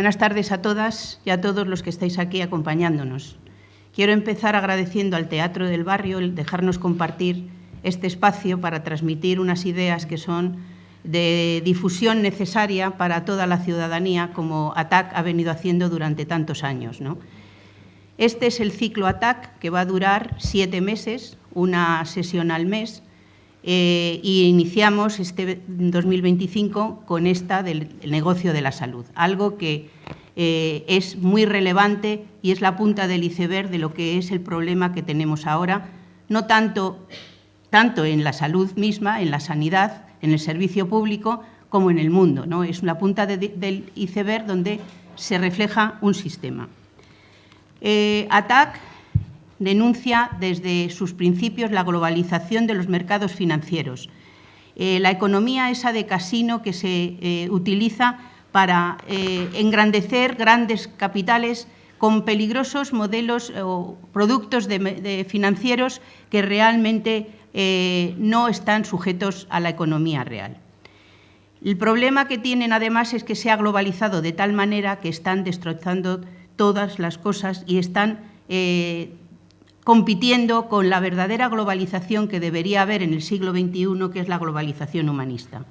Buenas tardes a todas y a todos los que estáis aquí acompañándonos. Quiero empezar agradeciendo al Teatro del Barrio el dejarnos compartir este espacio para transmitir unas ideas que son de difusión necesaria para toda la ciudadanía, como ATAC ha venido haciendo durante tantos años, ¿no? Este es el ciclo ATAC, que va a durar 7 meses, una sesión al mes, y iniciamos este 2025 con esta del negocio de la salud, algo que es muy relevante y es la punta del iceberg de lo que es el problema que tenemos ahora, no tanto en la salud misma, en la sanidad, en el servicio público, como en el mundo, ¿no? Es una punta del iceberg donde se refleja un sistema. ATAC denuncia desde sus principios la globalización de los mercados financieros, la economía esa de casino que se utiliza para engrandecer grandes capitales con peligrosos modelos o productos financieros que realmente no están sujetos a la economía real. El problema que tienen, además, es que se ha globalizado de tal manera que están destrozando todas las cosas y están compitiendo con la verdadera globalización que debería haber en el siglo XXI, que es la globalización humanista.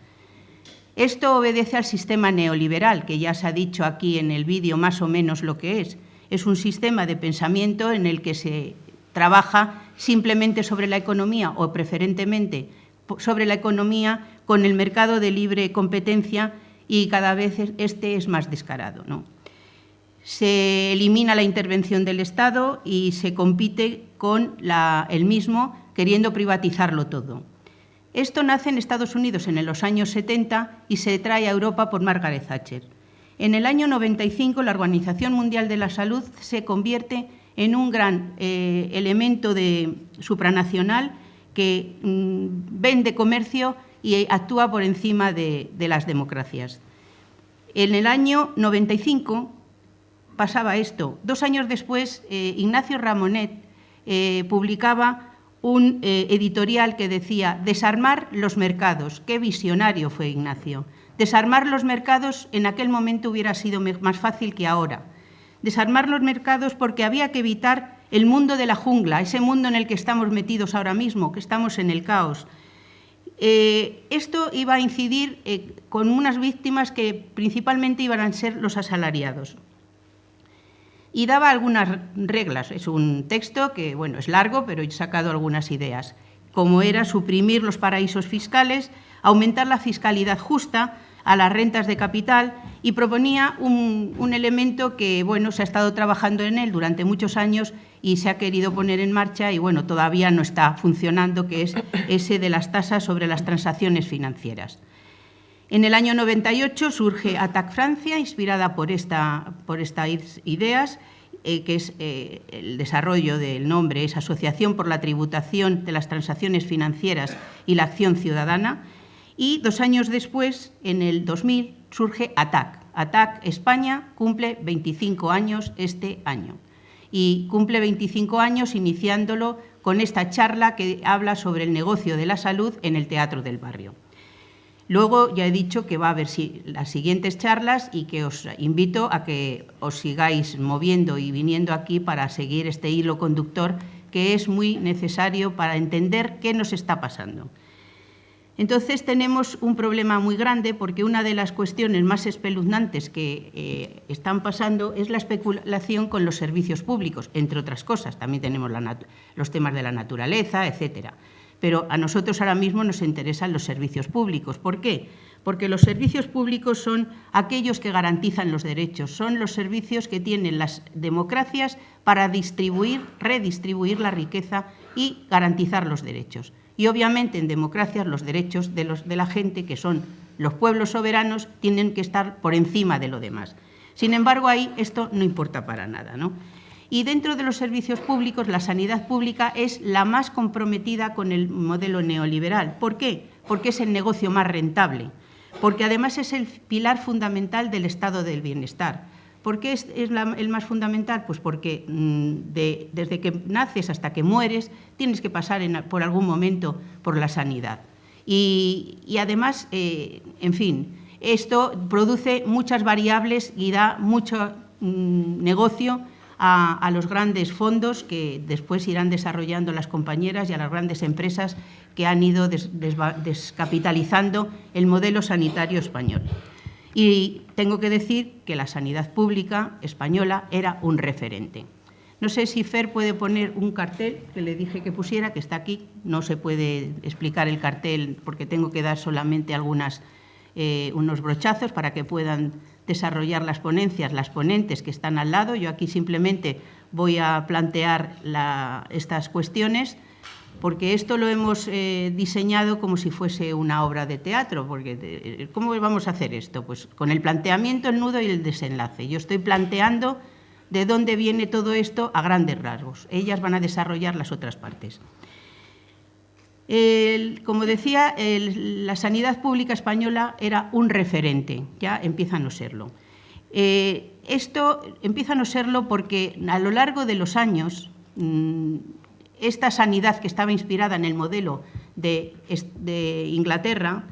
Esto obedece al sistema neoliberal, que ya se ha dicho aquí en el vídeo más o menos lo que es. Es un sistema de pensamiento en el que se trabaja simplemente sobre la economía o preferentemente sobre la economía con el mercado de libre competencia y cada vez este es más descarado, ¿no? Se elimina la intervención del Estado y se compite con el mismo, queriendo privatizarlo todo. Esto nace en Estados Unidos en los años 70 y se trae a Europa por Margaret Thatcher. En el año 95, la Organización Mundial de la Salud se convierte en un gran elemento supranacional que vende comercio y actúa por encima de las democracias. En el año 95 pasaba esto. 2 años después, Ignacio Ramonet publicaba un editorial que decía «Desarmar los mercados». Qué visionario fue Ignacio. Desarmar los mercados en aquel momento hubiera sido más fácil que ahora. Desarmar los mercados porque había que evitar el mundo de la jungla, ese mundo en el que estamos metidos ahora mismo, que estamos en el caos. Esto iba a incidir con unas víctimas que principalmente iban a ser los asalariados. Y daba algunas reglas. Es un texto que, bueno, es largo, pero he sacado algunas ideas, como era suprimir los paraísos fiscales, aumentar la fiscalidad justa a las rentas de capital y proponía un elemento que, bueno, se ha estado trabajando en él durante muchos años y se ha querido poner en marcha y, bueno, todavía no está funcionando, que es ese de las tasas sobre las transacciones financieras. En el año 98 surge ATAC Francia, inspirada por estas ideas, que es el desarrollo del nombre, es Asociación por la Tributación de las Transacciones Financieras y la Acción Ciudadana, y 2 años después, en el 2000, surge ATAC. ATAC España cumple 25 años este año, y cumple 25 años iniciándolo con esta charla que habla sobre el negocio de la salud en el Teatro del Barrio. Luego ya he dicho que va a haber las siguientes charlas y que os invito a que os sigáis moviendo y viniendo aquí para seguir este hilo conductor que es muy necesario para entender qué nos está pasando. Entonces tenemos un problema muy grande porque una de las cuestiones más espeluznantes que están pasando es la especulación con los servicios públicos, entre otras cosas. También tenemos los temas de la naturaleza, etcétera. Pero a nosotros ahora mismo nos interesan los servicios públicos. ¿Por qué? Porque los servicios públicos son aquellos que garantizan los derechos, son los servicios que tienen las democracias para redistribuir la riqueza y garantizar los derechos. Y obviamente en democracias los derechos de la gente, que son los pueblos soberanos, tienen que estar por encima de lo demás. Sin embargo, ahí esto no importa para nada, ¿no? Y dentro de los servicios públicos, la sanidad pública es la más comprometida con el modelo neoliberal. ¿Por qué? Porque es el negocio más rentable, porque además es el pilar fundamental del estado del bienestar. ¿Por qué es el más fundamental? Pues porque desde que naces hasta que mueres tienes que pasar por algún momento por la sanidad. Y además, en fin, Esto produce muchas variables y da mucho negocio a los grandes fondos que después irán desarrollando las compañeras y a las grandes empresas que han ido descapitalizando el modelo sanitario español. Y tengo que decir que la sanidad pública española era un referente. No sé si Fer puede poner un cartel que le dije que pusiera, que está aquí. No se puede explicar el cartel porque tengo que dar solamente unos brochazos para que puedan desarrollar las ponencias, las ponentes que están al lado. Yo aquí simplemente voy a plantear estas cuestiones, porque esto lo hemos diseñado como si fuese una obra de teatro, porque ¿cómo vamos a hacer esto? Pues con el planteamiento, el nudo y el desenlace. Yo estoy planteando de dónde viene todo esto a grandes rasgos. Ellas van a desarrollar las otras partes. Como decía, la sanidad pública española era un referente, ya empieza a no serlo. Esto empieza a no serlo porque a lo largo de los años esta sanidad que estaba inspirada en el modelo de Inglaterra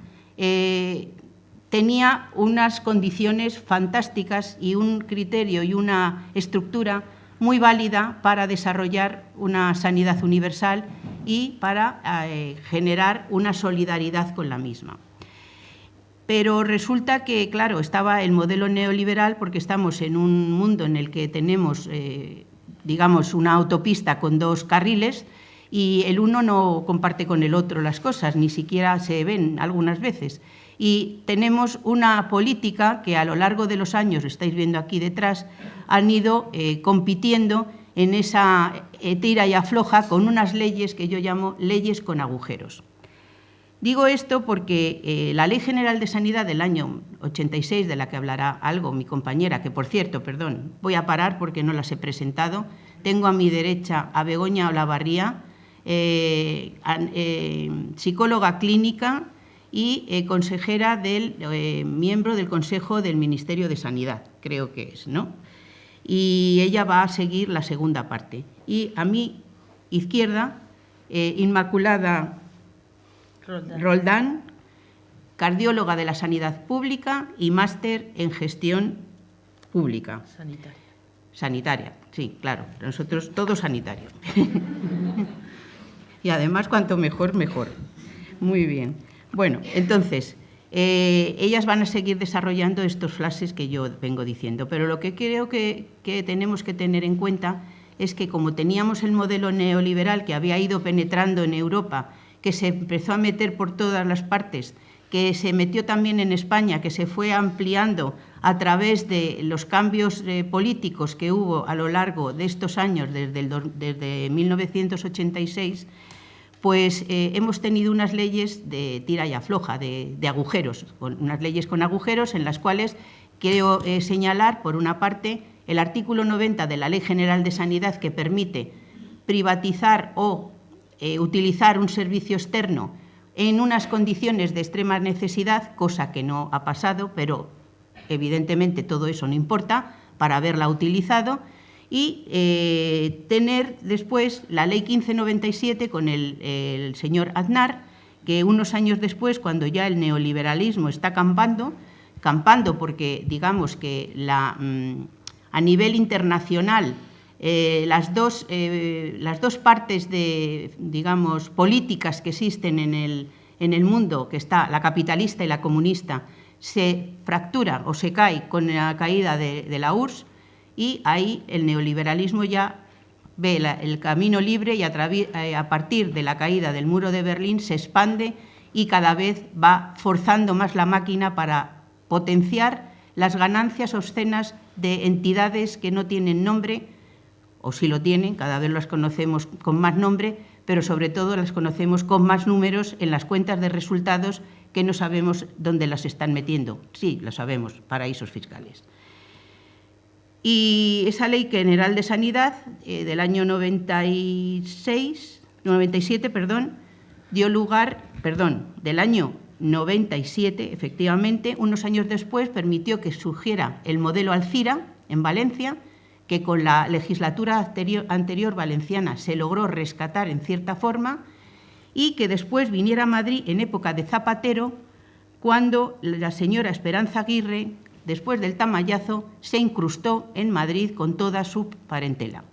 tenía unas condiciones fantásticas y un criterio y una estructura muy válida para desarrollar una sanidad universal y para generar una solidaridad con la misma. Pero resulta que, claro, estaba el modelo neoliberal porque estamos en un mundo en el que tenemos, digamos, una autopista con 2 carriles y el uno no comparte con el otro las cosas, ni siquiera se ven algunas veces. Y tenemos una política que a lo largo de los años, estáis viendo aquí detrás, han ido compitiendo en esa tira y afloja con unas leyes que yo llamo leyes con agujeros. Digo esto porque la Ley General de Sanidad del año 86, de la que hablará algo mi compañera, que por cierto, perdón, voy a parar porque no las he presentado. Tengo a mi derecha a Begoña Olavarría, psicóloga clínica y consejera miembro del Consejo del Ministerio de Sanidad, creo que es, ¿no? Y ella va a seguir la segunda parte. Y a mi izquierda, Inmaculada Roldán, cardióloga de la sanidad pública y máster en gestión pública. Sanitaria, sí, claro. Nosotros todo sanitario. Y además, cuanto mejor, mejor. Muy bien. Bueno, entonces, ellas van a seguir desarrollando estos flashes que yo vengo diciendo, pero lo que creo que tenemos que tener en cuenta es que como teníamos el modelo neoliberal que había ido penetrando en Europa, que se empezó a meter por todas las partes, que se metió también en España, que se fue ampliando a través de los cambios políticos que hubo a lo largo de estos años, desde 1986, pues hemos tenido unas leyes de tira y afloja, de agujeros, unas leyes con agujeros en las cuales quiero señalar, por una parte, el artículo 90 de la Ley General de Sanidad que permite privatizar o utilizar un servicio externo en unas condiciones de extrema necesidad, cosa que no ha pasado, pero evidentemente todo eso no importa para haberla utilizado, y tener después la Ley 1597 con el señor Aznar, que unos años después, cuando ya el neoliberalismo está campando porque digamos que a nivel internacional las dos partes de, digamos, políticas que existen en el mundo, que está la capitalista y la comunista, se fractura o se cae con la caída de la URSS, y ahí el neoliberalismo ya ve el camino libre y a partir de la caída del muro de Berlín se expande y cada vez va forzando más la máquina para potenciar las ganancias obscenas de entidades que no tienen nombre, o si lo tienen, cada vez las conocemos con más nombre, pero sobre todo las conocemos con más números en las cuentas de resultados que no sabemos dónde las están metiendo. Sí, lo sabemos, paraísos fiscales. Y esa Ley General de Sanidad del año 97, dio lugar, del año 97, efectivamente, unos años después permitió que surgiera el modelo Alcira en Valencia, que con la legislatura anterior valenciana se logró rescatar en cierta forma, y que después viniera a Madrid en época de Zapatero cuando la señora Esperanza Aguirre, después del tamallazo, se incrustó en Madrid con toda su parentela.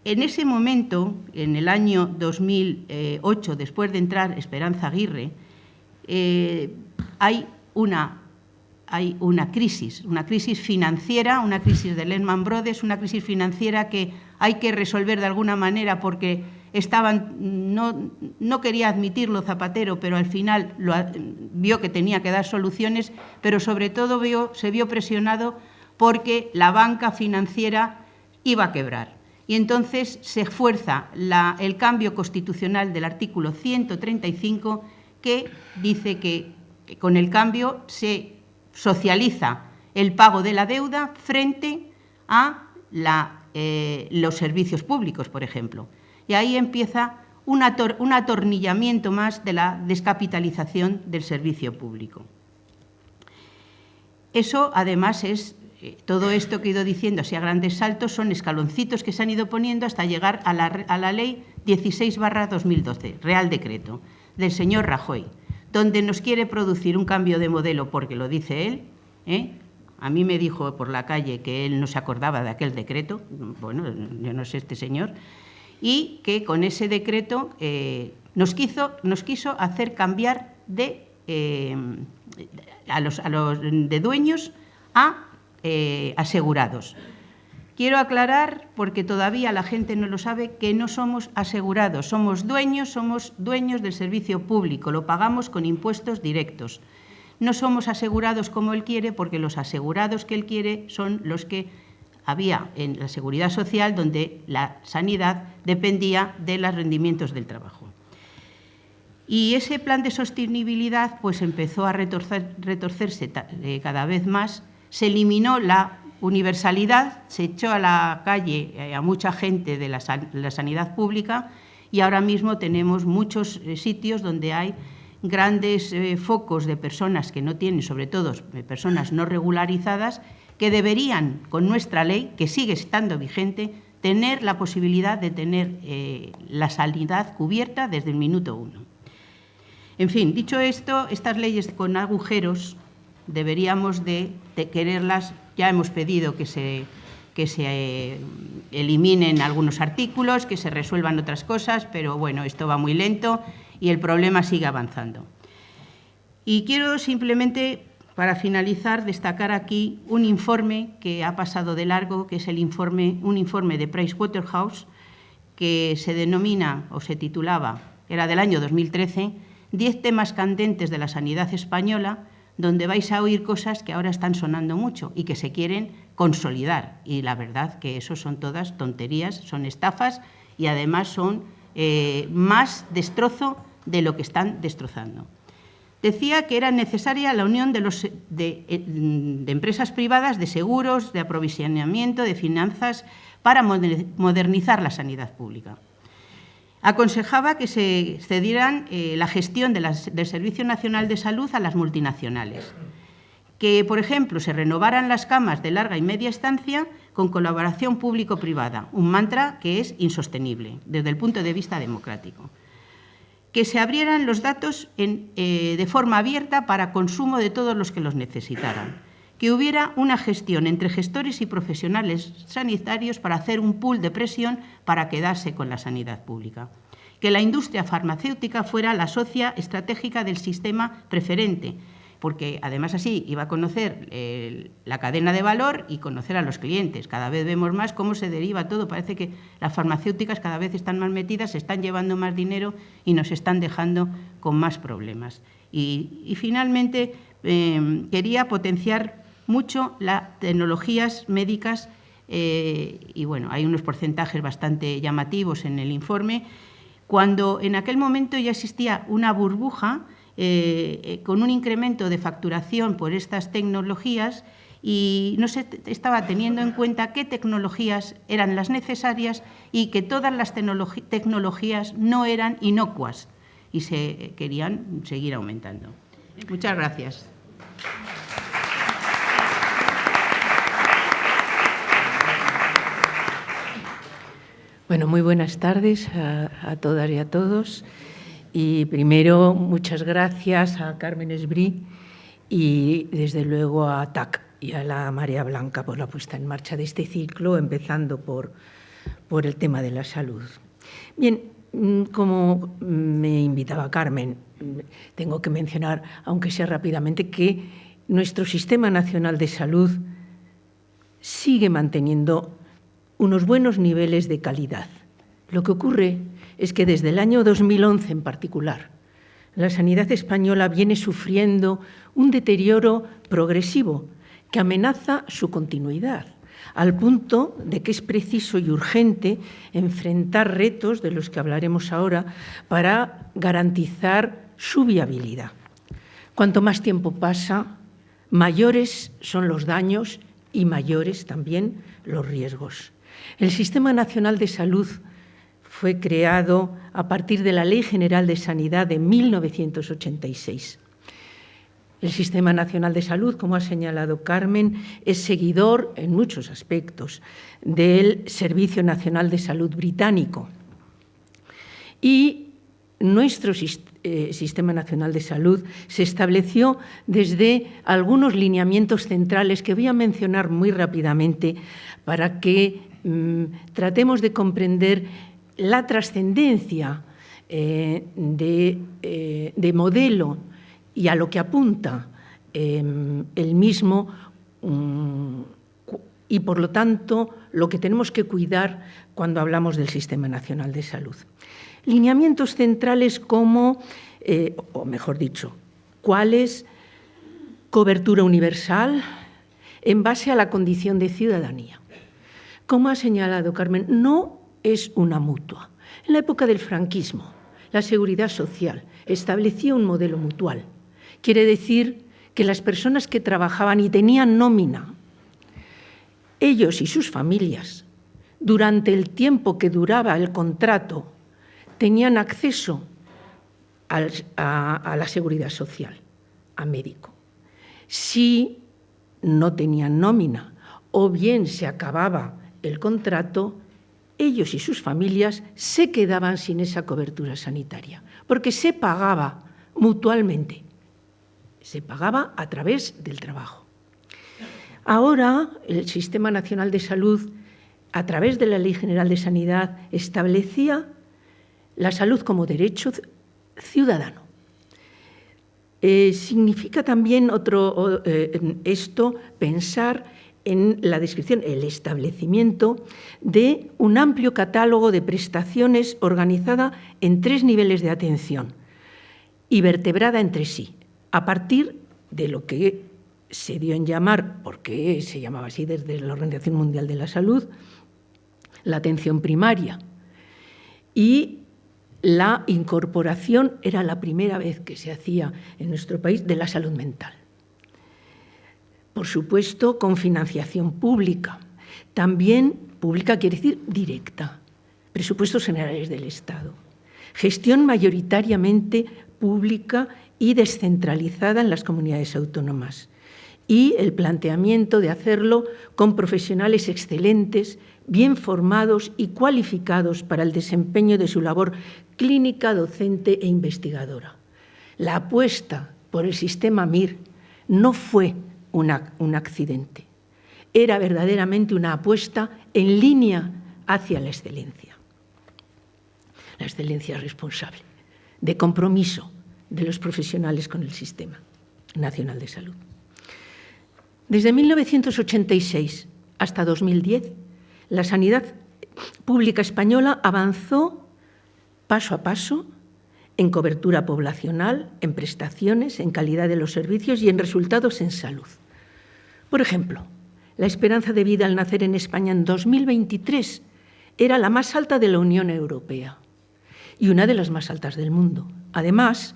En ese momento, en el año 2008, después de entrar Esperanza Aguirre, hay una crisis financiera, una crisis de Lehman Brothers, una crisis financiera que hay que resolver de alguna manera porque no quería admitirlo Zapatero, pero al final vio que tenía que dar soluciones, pero sobre todo se vio presionado porque la banca financiera iba a quebrar. Y entonces se fuerza el cambio constitucional del artículo 135, que dice que con el cambio se socializa el pago de la deuda frente a los servicios públicos, por ejemplo. Y ahí empieza un atornillamiento más de la descapitalización del servicio público. Eso, además, todo esto que he ido diciendo así a grandes saltos son escaloncitos que se han ido poniendo hasta llegar a la Ley 16/2012, Real Decreto, del señor Rajoy, donde nos quiere producir un cambio de modelo, porque lo dice él, A mí me dijo por la calle que él no se acordaba de aquel decreto, bueno, yo no sé este señor, y que con ese decreto nos quiso hacer cambiar de dueños a asegurados. Quiero aclarar, porque todavía la gente no lo sabe, que no somos asegurados, somos dueños del servicio público, lo pagamos con impuestos directos. No somos asegurados como él quiere, porque los asegurados que él quiere son los que había en la Seguridad Social, donde la sanidad dependía de los rendimientos del trabajo. Y ese plan de sostenibilidad pues empezó a retorcerse cada vez más, se eliminó la universalidad, se echó a la calle a mucha gente de la sanidad pública y ahora mismo tenemos muchos sitios donde hay grandes focos de personas que no tienen, sobre todo personas no regularizadas, que deberían, con nuestra ley, que sigue estando vigente, tener la posibilidad de tener la sanidad cubierta desde el minuto 1. En fin, dicho esto, estas leyes con agujeros deberíamos de quererlas. Ya hemos pedido que se eliminen algunos artículos, que se resuelvan otras cosas, pero bueno, esto va muy lento y el problema sigue avanzando. Y quiero simplemente, para finalizar, destacar aquí un informe que ha pasado de largo, que es un informe de Pricewaterhouse, que se denomina, o se titulaba, era del año 2013, 10 temas candentes de la sanidad española, donde vais a oír cosas que ahora están sonando mucho y que se quieren consolidar. Y la verdad que eso son todas tonterías, son estafas y además son más destrozo de lo que están destrozando. Decía que era necesaria la unión de empresas privadas, de seguros, de aprovisionamiento, de finanzas, para modernizar la sanidad pública. Aconsejaba que se cedieran la gestión del Servicio Nacional de Salud a las multinacionales, que, por ejemplo, se renovaran las camas de larga y media estancia con colaboración público-privada, un mantra que es insostenible desde el punto de vista democrático. Que se abrieran los datos de forma abierta para consumo de todos los que los necesitaran. Que hubiera una gestión entre gestores y profesionales sanitarios para hacer un pool de presión para quedarse con la sanidad pública. Que la industria farmacéutica fuera la socia estratégica del sistema preferente, porque además así iba a conocer la cadena de valor y conocer a los clientes. Cada vez vemos más cómo se deriva todo. Parece que las farmacéuticas cada vez están más metidas, se están llevando más dinero y nos están dejando con más problemas. Y finalmente quería potenciar mucho las tecnologías médicas y bueno, hay unos porcentajes bastante llamativos en el informe, cuando en aquel momento ya existía una burbuja con un incremento de facturación por estas tecnologías y no se estaba teniendo en cuenta qué tecnologías eran las necesarias y que todas las tecnologías no eran inocuas y se querían seguir aumentando. Muchas gracias. Bueno, muy buenas tardes a todas y a todos. Y primero, muchas gracias a Carmen Esbrí y, desde luego, a TAC y a la Marea Blanca por la puesta en marcha de este ciclo, empezando por el tema de la salud. Bien, como me invitaba Carmen, tengo que mencionar, aunque sea rápidamente, que nuestro Sistema Nacional de Salud sigue manteniendo unos buenos niveles de calidad. Lo que ocurre es que desde el año 2011 en particular, la sanidad española viene sufriendo un deterioro progresivo que amenaza su continuidad, al punto de que es preciso y urgente enfrentar retos, de los que hablaremos ahora, para garantizar su viabilidad. Cuanto más tiempo pasa, mayores son los daños y mayores también los riesgos. El Sistema Nacional de Salud fue creado a partir de la Ley General de Sanidad de 1986. El Sistema Nacional de Salud, como ha señalado Carmen, es seguidor en muchos aspectos del Servicio Nacional de Salud británico. Y nuestro Sistema Nacional de Salud se estableció desde algunos lineamientos centrales que voy a mencionar muy rápidamente para que tratemos de comprender la trascendencia de modelo y a lo que apunta el mismo y, por lo tanto, lo que tenemos que cuidar cuando hablamos del Sistema Nacional de Salud. Lineamientos centrales como, o mejor dicho, ¿cuáles? Cobertura universal en base a la condición de ciudadanía. Como ha señalado Carmen, no es una mutua. En la época del franquismo, la Seguridad Social establecía un modelo mutual. Quiere decir que las personas que trabajaban y tenían nómina, ellos y sus familias, durante el tiempo que duraba el contrato, tenían acceso a la Seguridad Social, a médico. Si no tenían nómina o bien se acababa el contrato, ellos y sus familias se quedaban sin esa cobertura sanitaria, porque se pagaba mutualmente, se pagaba a través del trabajo. Ahora, el Sistema Nacional de Salud, a través de la Ley General de Sanidad, establecía la salud como derecho ciudadano. Significa también esto pensar en la descripción, el establecimiento de un amplio catálogo de prestaciones organizada en 3 niveles de atención y vertebrada entre sí, a partir de lo que se dio en llamar, porque se llamaba así desde la Organización Mundial de la Salud, la atención primaria. Y la incorporación era la primera vez que se hacía en nuestro país de la salud mental. Por supuesto, con financiación pública. También pública quiere decir directa, presupuestos generales del Estado. Gestión mayoritariamente pública y descentralizada en las comunidades autónomas. Y el planteamiento de hacerlo con profesionales excelentes, bien formados y cualificados para el desempeño de su labor clínica, docente e investigadora. La apuesta por el sistema MIR no fue un accidente. Era verdaderamente una apuesta en línea hacia la excelencia responsable, de compromiso de los profesionales con el Sistema Nacional de Salud. Desde 1986 hasta 2010, la sanidad pública española avanzó paso a paso en cobertura poblacional, en prestaciones, en calidad de los servicios y en resultados en salud. Por ejemplo, la esperanza de vida al nacer en España en 2023 era la más alta de la Unión Europea y una de las más altas del mundo. Además,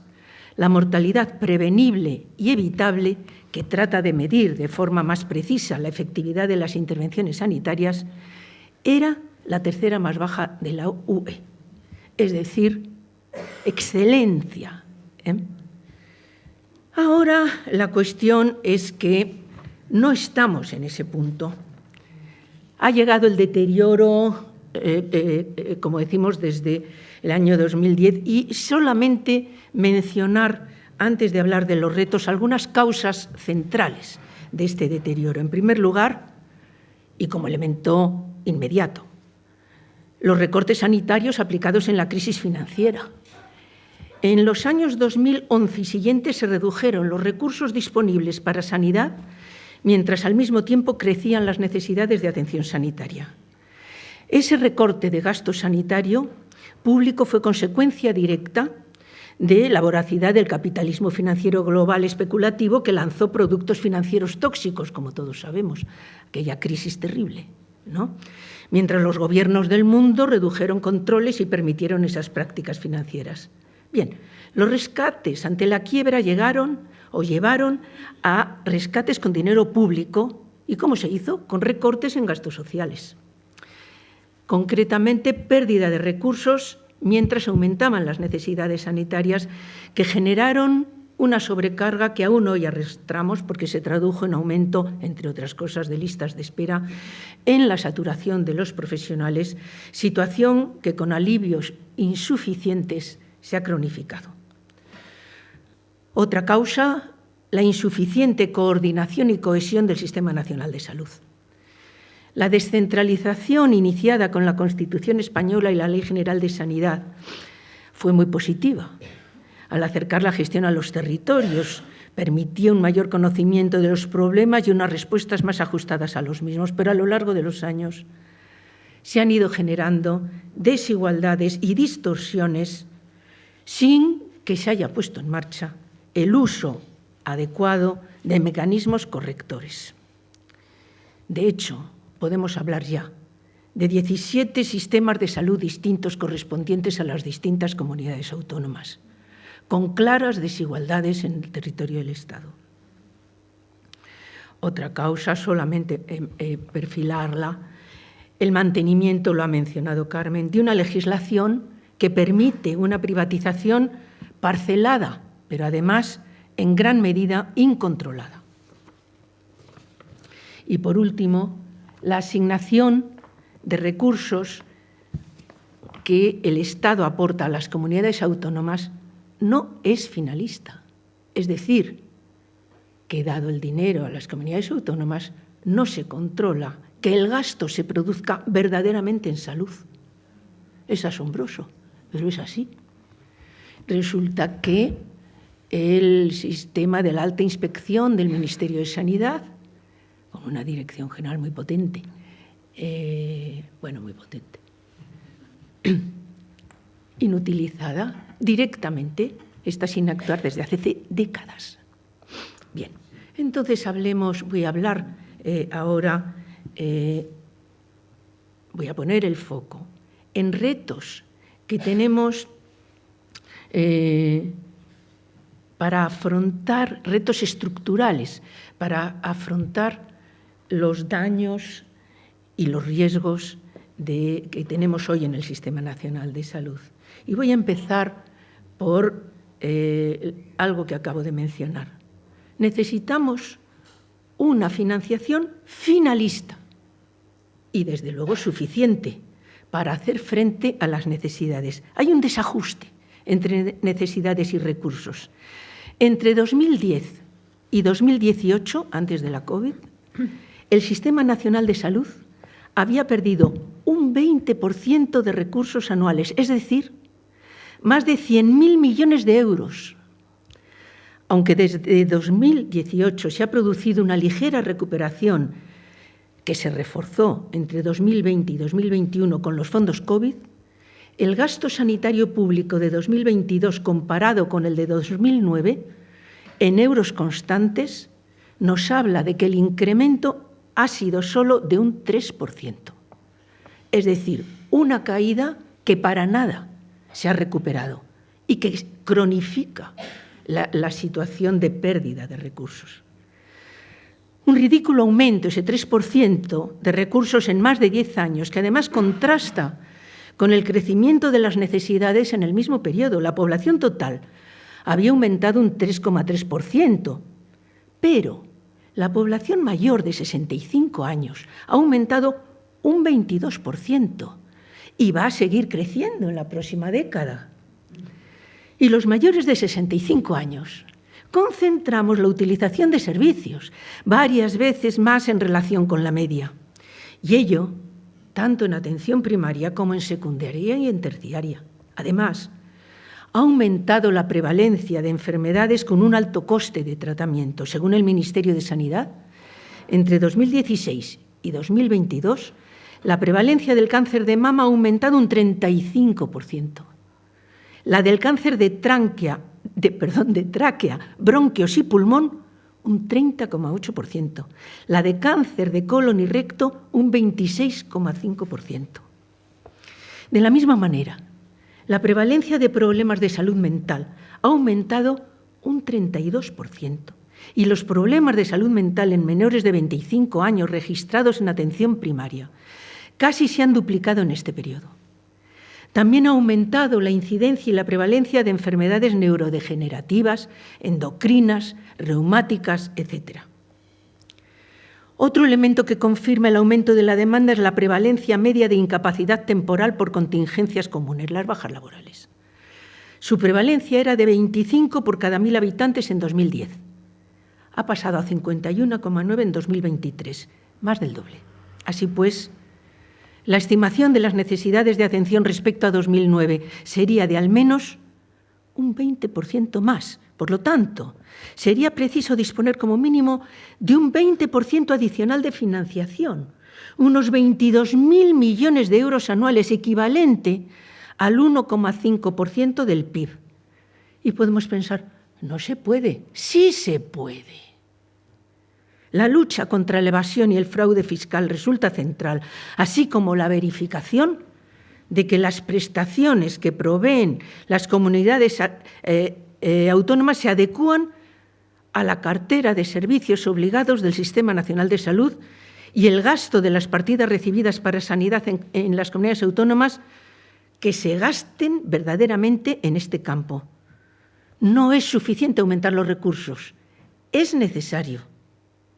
la mortalidad prevenible y evitable, que trata de medir de forma más precisa la efectividad de las intervenciones sanitarias, era la tercera más baja de la UE, es decir, excelencia. Ahora la cuestión es que no estamos en ese punto. Ha llegado el deterioro como decimos, desde el año 2010 y solamente mencionar, antes de hablar de los retos, algunas causas centrales de este deterioro. En primer lugar, y como elemento inmediato, los recortes sanitarios aplicados en la crisis financiera. En los años 2011 y siguientes se redujeron los recursos disponibles para sanidad, mientras al mismo tiempo crecían las necesidades de atención sanitaria. Ese recorte de gasto sanitario público fue consecuencia directa de la voracidad del capitalismo financiero global especulativo que lanzó productos financieros tóxicos, como todos sabemos, aquella crisis terrible, ¿no? Mientras los gobiernos del mundo redujeron controles y permitieron esas prácticas financieras. Bien, los rescates ante la quiebra llevaron a rescates con dinero público. ¿Y cómo se hizo? Con recortes en gastos sociales. Concretamente, pérdida de recursos mientras aumentaban las necesidades sanitarias que generaron una sobrecarga que aún hoy arrastramos porque se tradujo en aumento, entre otras cosas, de listas de espera, en la saturación de los profesionales, situación que con alivios insuficientes se ha cronificado. Otra causa, la insuficiente coordinación y cohesión del Sistema Nacional de Salud. La descentralización iniciada con la Constitución española y la Ley General de Sanidad fue muy positiva. Al acercar la gestión a los territorios, permitía un mayor conocimiento de los problemas y unas respuestas más ajustadas a los mismos, pero a lo largo de los años se han ido generando desigualdades y distorsiones sin que se haya puesto en marcha el uso adecuado de mecanismos correctores. De hecho, podemos hablar ya de 17 sistemas de salud distintos correspondientes a las distintas comunidades autónomas, con claras desigualdades en el territorio del Estado. Otra causa, solamente perfilarla, el mantenimiento, lo ha mencionado Carmen, de una legislación que permite una privatización parcelada, pero además en gran medida incontrolada. Y por último, la asignación de recursos que el Estado aporta a las comunidades autónomas no es finalista. Es decir, que dado el dinero a las comunidades autónomas, no se controla que el gasto se produzca verdaderamente en salud. Es asombroso, pero es así. Resulta que el sistema de la alta inspección del Ministerio de Sanidad, con una dirección general muy potente, muy potente, inutilizada directamente, está sin actuar desde hace décadas. Bien, entonces voy a hablar ahora, voy a poner el foco en retos que tenemos para afrontar retos estructurales, para afrontar los daños y los riesgos que tenemos hoy en el Sistema Nacional de Salud. Y voy a empezar por algo que acabo de mencionar. Necesitamos una financiación finalista y, desde luego, suficiente para hacer frente a las necesidades. Hay un desajuste entre necesidades y recursos. Entre 2010 y 2018, antes de la COVID, el Sistema Nacional de Salud había perdido un 20% de recursos anuales, es decir, más de 100.000 millones de euros. Aunque desde 2018 se ha producido una ligera recuperación que se reforzó entre 2020 y 2021 con los fondos COVID, el gasto sanitario público de 2022 comparado con el de 2009, en euros constantes, nos habla de que el incremento ha sido solo de un 3%. Es decir, una caída que para nada se ha recuperado y que cronifica la situación de pérdida de recursos. Un ridículo aumento, ese 3% de recursos en más de 10 años, que además contrasta con el crecimiento de las necesidades en el mismo periodo. La población total había aumentado un 3,3%, pero la población mayor de 65 años ha aumentado un 22%, y va a seguir creciendo en la próxima década. Y los mayores de 65 años concentramos la utilización de servicios varias veces más en relación con la media. Y ello tanto en atención primaria como en secundaria y en terciaria. Además, ha aumentado la prevalencia de enfermedades con un alto coste de tratamiento. Según el Ministerio de Sanidad, entre 2016 y 2022, la prevalencia del cáncer de mama ha aumentado un 35%. La del cáncer de tráquea, bronquios y pulmón, un 30,8%. La de cáncer de colon y recto, un 26,5%. De la misma manera, la prevalencia de problemas de salud mental ha aumentado un 32%. Y los problemas de salud mental en menores de 25 años registrados en atención primaria casi se han duplicado en este periodo. También ha aumentado la incidencia y la prevalencia de enfermedades neurodegenerativas, endocrinas, reumáticas, etc. Otro elemento que confirma el aumento de la demanda es la prevalencia media de incapacidad temporal por contingencias comunes, las bajas laborales. Su prevalencia era de 25 por cada 1.000 habitantes en 2010. Ha pasado a 51,9 en 2023, más del doble. Así pues, la estimación de las necesidades de atención respecto a 2009 sería de al menos un 20% más. Por lo tanto, sería preciso disponer como mínimo de un 20% adicional de financiación, unos 22.000 millones de euros anuales, equivalente al 1,5% del PIB. Y podemos pensar, no se puede, sí se puede. La lucha contra la evasión y el fraude fiscal resulta central, así como la verificación de que las prestaciones que proveen las comunidades autónomas se adecúan a la cartera de servicios obligados del Sistema Nacional de Salud y el gasto de las partidas recibidas para sanidad en las comunidades autónomas que se gasten verdaderamente en este campo. No es suficiente aumentar los recursos, es necesario,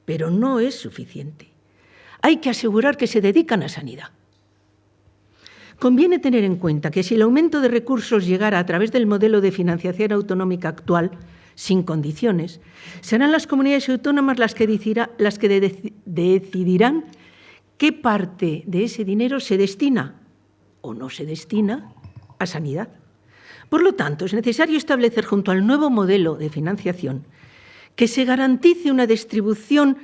pero no es suficiente. Hay que asegurar que se dedican a sanidad. Conviene tener en cuenta que si el aumento de recursos llegara a través del modelo de financiación autonómica actual, sin condiciones, serán las comunidades autónomas las que decidirán qué parte de ese dinero se destina o no se destina a sanidad. Por lo tanto, es necesario establecer junto al nuevo modelo de financiación que se garantice una distribución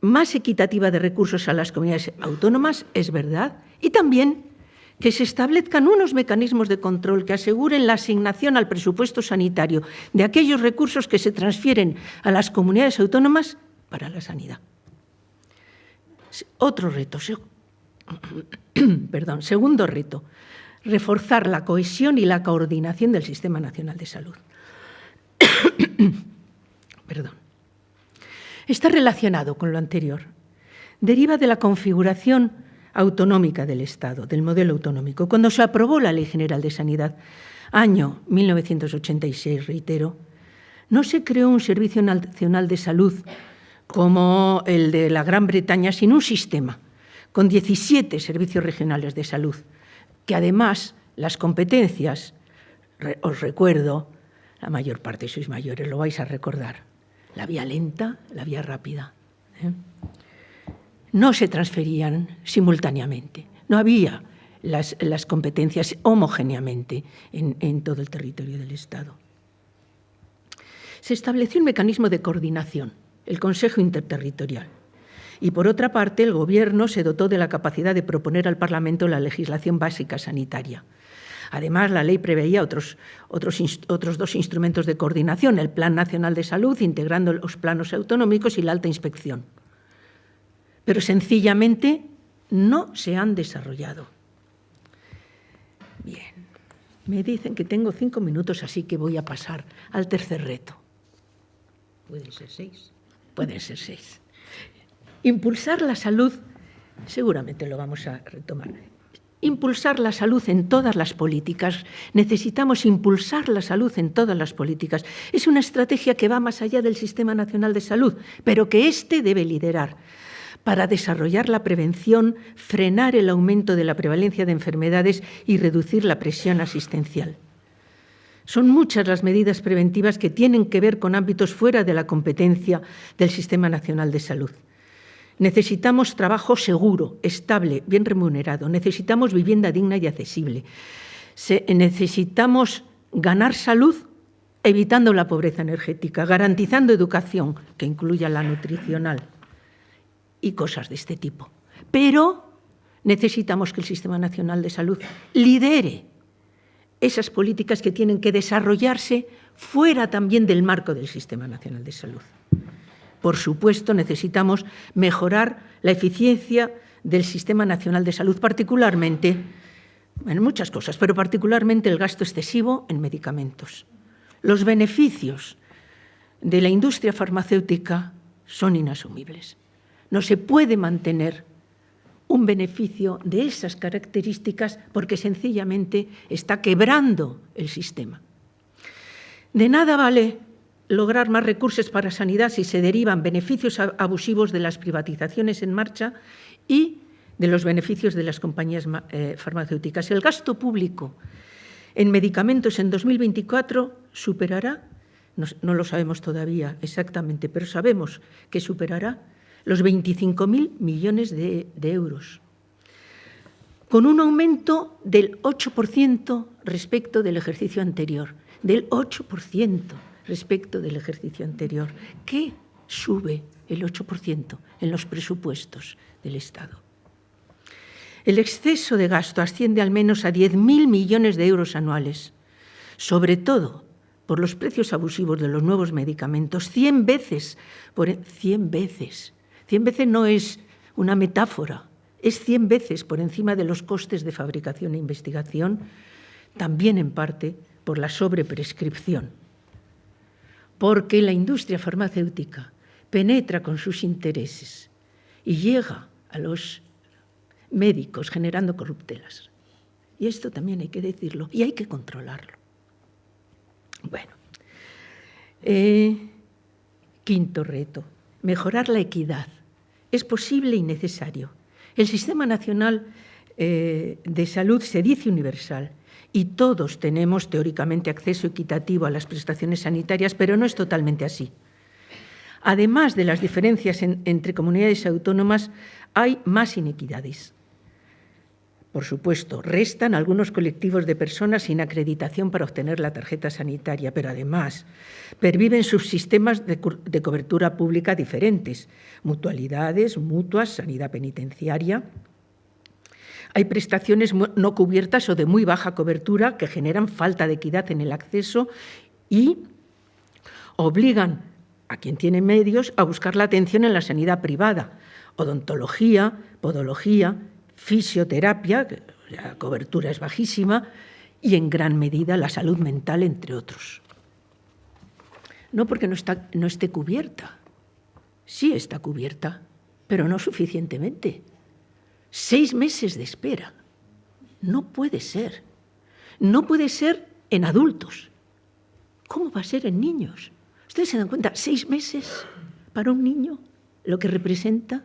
más equitativa de recursos a las comunidades autónomas, es verdad, y también que se establezcan unos mecanismos de control que aseguren la asignación al presupuesto sanitario de aquellos recursos que se transfieren a las comunidades autónomas para la sanidad. Otro reto, segundo reto, reforzar la cohesión y la coordinación del Sistema Nacional de Salud. Está relacionado con lo anterior. Deriva de la configuración autonómica del Estado, del modelo autonómico. Cuando se aprobó la Ley General de Sanidad, año 1986, reitero, no se creó un Servicio Nacional de Salud como el de la Gran Bretaña, sino un sistema con 17 servicios regionales de salud, que además las competencias, os recuerdo, la mayor parte sois mayores, lo vais a recordar, la vía lenta, la vía rápida, no se transferían simultáneamente, no había las competencias homogéneamente en todo el territorio del Estado. Se estableció un mecanismo de coordinación, el Consejo Interterritorial, y por otra parte el Gobierno se dotó de la capacidad de proponer al Parlamento la legislación básica sanitaria. Además, la ley preveía otros dos instrumentos de coordinación, el Plan Nacional de Salud, integrando los planos autonómicos, y la alta inspección. Pero sencillamente no se han desarrollado. Bien, me dicen que tengo 5 minutos, así que voy a pasar al tercer reto. ¿Pueden ser 6? Pueden ser 6. Impulsar la salud, seguramente lo vamos a retomar. Impulsar la salud en todas las políticas. Necesitamos impulsar la salud en todas las políticas. Es una estrategia que va más allá del Sistema Nacional de Salud, pero que éste debe liderar. para desarrollar la prevención, frenar el aumento de la prevalencia de enfermedades y reducir la presión asistencial. Son muchas las medidas preventivas que tienen que ver con ámbitos fuera de la competencia del Sistema Nacional de Salud. Necesitamos trabajo seguro, estable, bien remunerado. Necesitamos vivienda digna y accesible. Necesitamos ganar salud evitando la pobreza energética, garantizando educación, que incluya la nutricional, y cosas de este tipo. Pero necesitamos que el Sistema Nacional de Salud lidere esas políticas que tienen que desarrollarse fuera también del marco del Sistema Nacional de Salud. Por supuesto, necesitamos mejorar la eficiencia del Sistema Nacional de Salud, particularmente, en muchas cosas, pero particularmente el gasto excesivo en medicamentos. Los beneficios de la industria farmacéutica son inasumibles. No se puede mantener un beneficio de esas características porque sencillamente está quebrando el sistema. De nada vale lograr más recursos para sanidad si se derivan beneficios abusivos de las privatizaciones en marcha y de los beneficios de las compañías farmacéuticas. El gasto público en medicamentos en 2024 superará, no lo sabemos todavía exactamente, pero sabemos que superará los 25.000 millones de euros, con un aumento del 8% respecto del ejercicio anterior, del 8% respecto del ejercicio anterior. ¿Qué sube el 8% en los presupuestos del Estado? El exceso de gasto asciende al menos a 10.000 millones de euros anuales, sobre todo por los precios abusivos de los nuevos medicamentos, 100 veces. 100 veces no es una metáfora, es 100 veces por encima de los costes de fabricación e investigación, también en parte por la sobreprescripción. Porque la industria farmacéutica penetra con sus intereses y llega a los médicos generando corruptelas. Y esto también hay que decirlo y hay que controlarlo. Bueno, quinto reto, mejorar la equidad. Es posible y necesario. El Sistema Nacional de Salud se dice universal y todos tenemos teóricamente acceso equitativo a las prestaciones sanitarias, pero no es totalmente así. Además de las diferencias entre comunidades autónomas, hay más inequidades. Por supuesto, restan algunos colectivos de personas sin acreditación para obtener la tarjeta sanitaria, pero además perviven subsistemas de cobertura pública diferentes, mutualidades, mutuas, sanidad penitenciaria. Hay prestaciones no cubiertas o de muy baja cobertura que generan falta de equidad en el acceso y obligan a quien tiene medios a buscar la atención en la sanidad privada, odontología, podología, fisioterapia, la cobertura es bajísima, y en gran medida la salud mental, entre otros. No porque no esté cubierta, sí está cubierta, pero no suficientemente. 6 meses de espera. No puede ser. No puede ser en adultos. ¿Cómo va a ser en niños? ¿Ustedes se dan cuenta? 6 meses para un niño, lo que representa.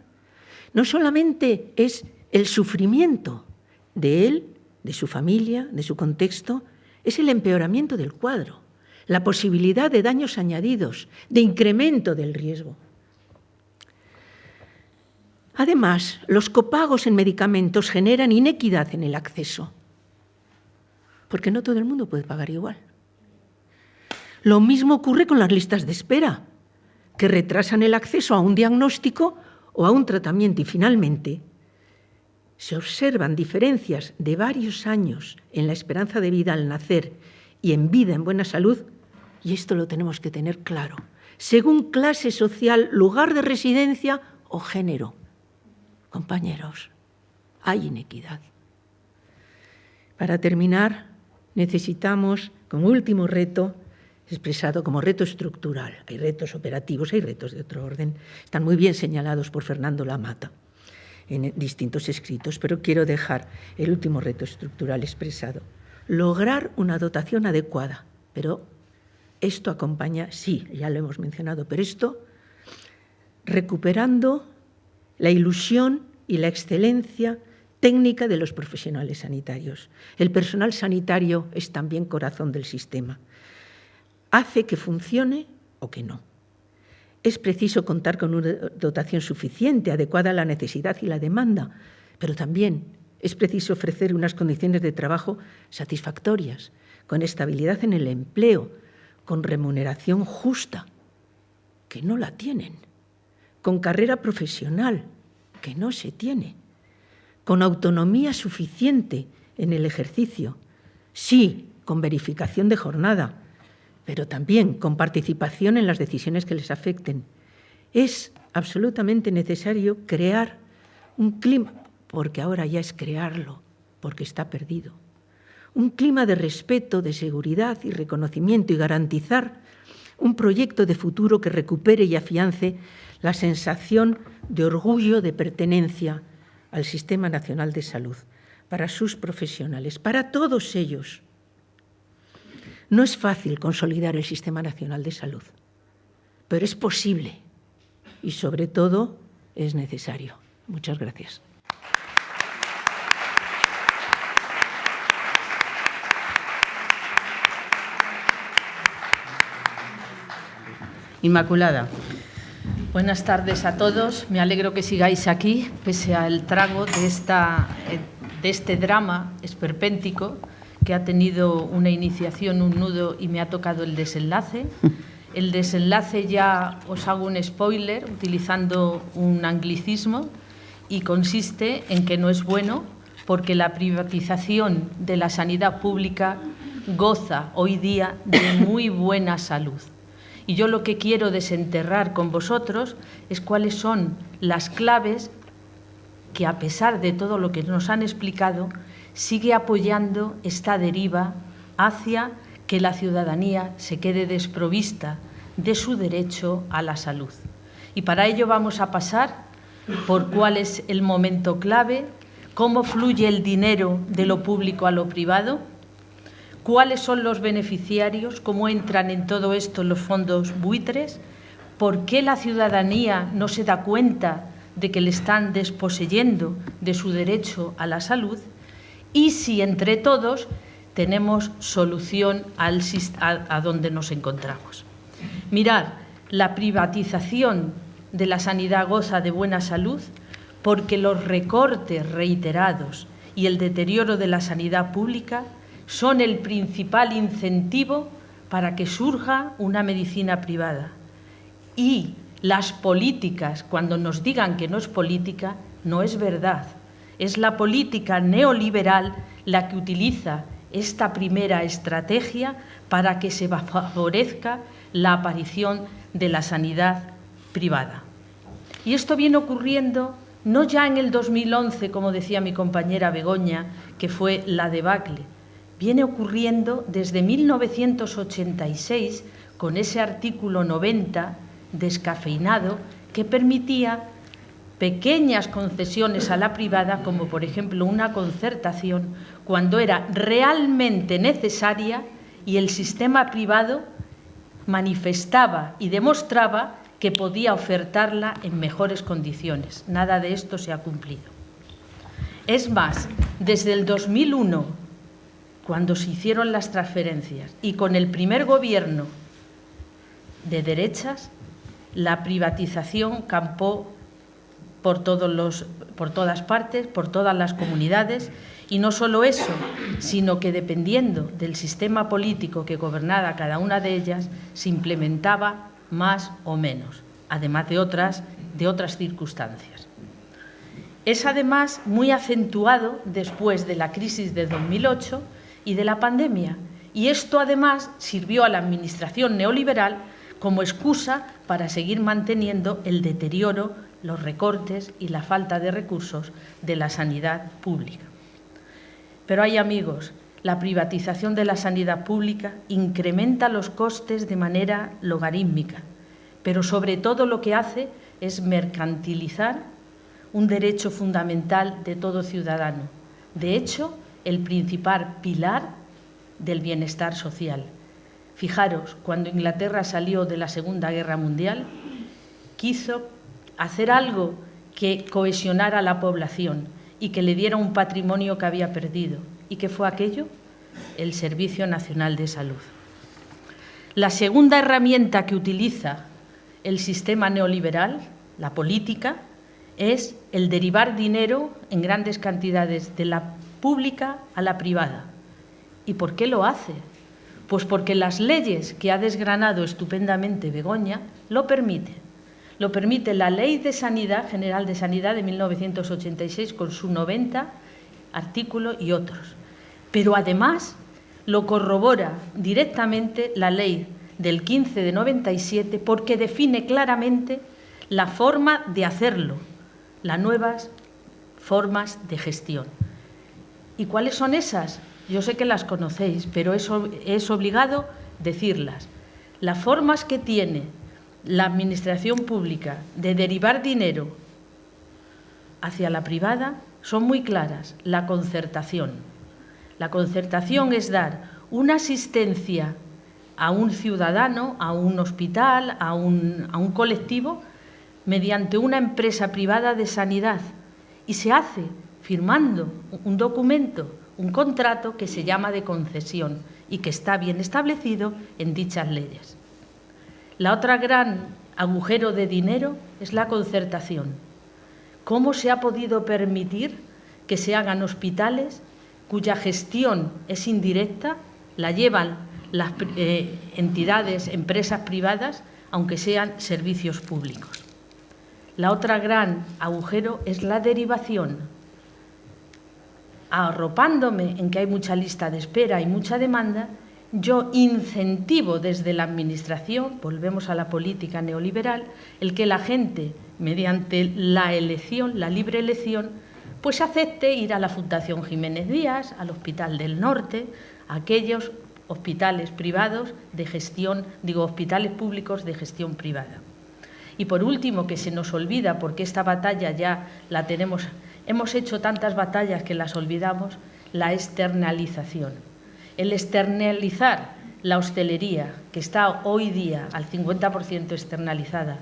No solamente es el sufrimiento de él, de su familia, de su contexto, es el empeoramiento del cuadro, la posibilidad de daños añadidos, de incremento del riesgo. Además, los copagos en medicamentos generan inequidad en el acceso, porque no todo el mundo puede pagar igual. Lo mismo ocurre con las listas de espera, que retrasan el acceso a un diagnóstico o a un tratamiento y finalmente se observan diferencias de varios años en la esperanza de vida al nacer y en vida en buena salud, y esto lo tenemos que tener claro, según clase social, lugar de residencia o género. Compañeros, hay inequidad. Para terminar, necesitamos, como último reto, expresado como reto estructural, hay retos operativos, hay retos de otro orden, están muy bien señalados por Fernando Lamata en distintos escritos, pero quiero dejar el último reto estructural expresado. Lograr una dotación adecuada, pero esto acompaña, sí, ya lo hemos mencionado, pero esto recuperando la ilusión y la excelencia técnica de los profesionales sanitarios. El personal sanitario es también corazón del sistema. Hace que funcione o que no. Es preciso contar con una dotación suficiente, adecuada a la necesidad y la demanda, pero también es preciso ofrecer unas condiciones de trabajo satisfactorias, con estabilidad en el empleo, con remuneración justa, que no la tienen, con carrera profesional, que no se tiene, con autonomía suficiente en el ejercicio, sí, con verificación de jornada, pero también con participación en las decisiones que les afecten. Es absolutamente necesario crear un clima, porque ahora ya es crearlo, porque está perdido, un clima de respeto, de seguridad y reconocimiento y garantizar un proyecto de futuro que recupere y afiance la sensación de orgullo, de pertenencia al Sistema Nacional de Salud, para sus profesionales, para todos ellos. No es fácil consolidar el Sistema Nacional de Salud, pero es posible y, sobre todo, es necesario. Muchas gracias. Inmaculada. Buenas tardes a todos. Me alegro que sigáis aquí, pese al trago de este drama esperpéntico que ha tenido una iniciación, un nudo y me ha tocado el desenlace. El desenlace, ya os hago un spoiler utilizando un anglicismo, y consiste en que no es bueno porque la privatización de la sanidad pública goza hoy día de muy buena salud. Y yo lo que quiero desenterrar con vosotros es cuáles son las claves que, a pesar de todo lo que nos han explicado, sigue apoyando esta deriva hacia que la ciudadanía se quede desprovista de su derecho a la salud. Y para ello vamos a pasar por cuál es el momento clave, cómo fluye el dinero de lo público a lo privado, cuáles son los beneficiarios, cómo entran en todo esto los fondos buitres, por qué la ciudadanía no se da cuenta de que le están desposeyendo de su derecho a la salud y si entre todos tenemos solución a donde nos encontramos. Mirad, la privatización de la sanidad goza de buena salud porque los recortes reiterados y el deterioro de la sanidad pública son el principal incentivo para que surja una medicina privada. Y las políticas, cuando nos digan que no es política, no es verdad. Es la política neoliberal la que utiliza esta primera estrategia para que se favorezca la aparición de la sanidad privada. Y esto viene ocurriendo no ya en el 2011, como decía mi compañera Begoña, que fue la debacle. Viene ocurriendo desde 1986 con ese artículo 90 descafeinado que permitía pequeñas concesiones a la privada, como por ejemplo una concertación, cuando era realmente necesaria y el sistema privado manifestaba y demostraba que podía ofertarla en mejores condiciones. Nada de esto se ha cumplido. Es más, desde el 2001, cuando se hicieron las transferencias y con el primer gobierno de derechas, la privatización campó por todas partes, por todas las comunidades, y no solo eso, sino que dependiendo del sistema político que gobernara cada una de ellas, se implementaba más o menos, además de otras circunstancias. Es además muy acentuado después de la crisis de 2008 y de la pandemia, y esto además sirvió a la administración neoliberal como excusa para seguir manteniendo el deterioro, los recortes y la falta de recursos de la sanidad pública. Pero hay amigos, la privatización de la sanidad pública incrementa los costes de manera logarítmica, pero sobre todo lo que hace es mercantilizar un derecho fundamental de todo ciudadano. De hecho, el principal pilar del bienestar social. Fijaros, cuando Inglaterra salió de la Segunda Guerra Mundial, quiso hacer algo que cohesionara a la población y que le diera un patrimonio que había perdido. ¿Y qué fue aquello? El Servicio Nacional de Salud. La segunda herramienta que utiliza el sistema neoliberal, la política, es el derivar dinero en grandes cantidades de la pública a la privada. ¿Y por qué lo hace? Pues porque las leyes que ha desgranado estupendamente Begoña lo permiten. Lo permite la Ley de Sanidad, General de Sanidad de 1986, con su 90 artículo y otros. Pero además lo corrobora directamente la Ley del 15 de 97 porque define claramente la forma de hacerlo, las nuevas formas de gestión. ¿Y cuáles son esas? Yo sé que las conocéis, pero es obligado decirlas. Las formas que tiene la administración pública de derivar dinero hacia la privada son muy claras. La concertación. La concertación es dar una asistencia a un ciudadano, a un hospital, a un colectivo, mediante una empresa privada de sanidad. Y se hace firmando un documento, un contrato que se llama de concesión y que está bien establecido en dichas leyes. La otra gran agujero de dinero es la concertación. ¿Cómo se ha podido permitir que se hagan hospitales cuya gestión es indirecta, la llevan las entidades, empresas privadas, aunque sean servicios públicos? La otra gran agujero es la derivación. Arropándome en que hay mucha lista de espera y mucha demanda, yo incentivo desde la Administración, volvemos a la política neoliberal, el que la gente, mediante la elección, la libre elección, pues acepte ir a la Fundación Jiménez Díaz, al Hospital del Norte, a aquellos hospitales privados de gestión, hospitales públicos de gestión privada. Y por último, que se nos olvida, porque esta batalla ya la tenemos, hemos hecho tantas batallas que las olvidamos, la externalización. El externalizar la hostelería, que está hoy día al 50% externalizada,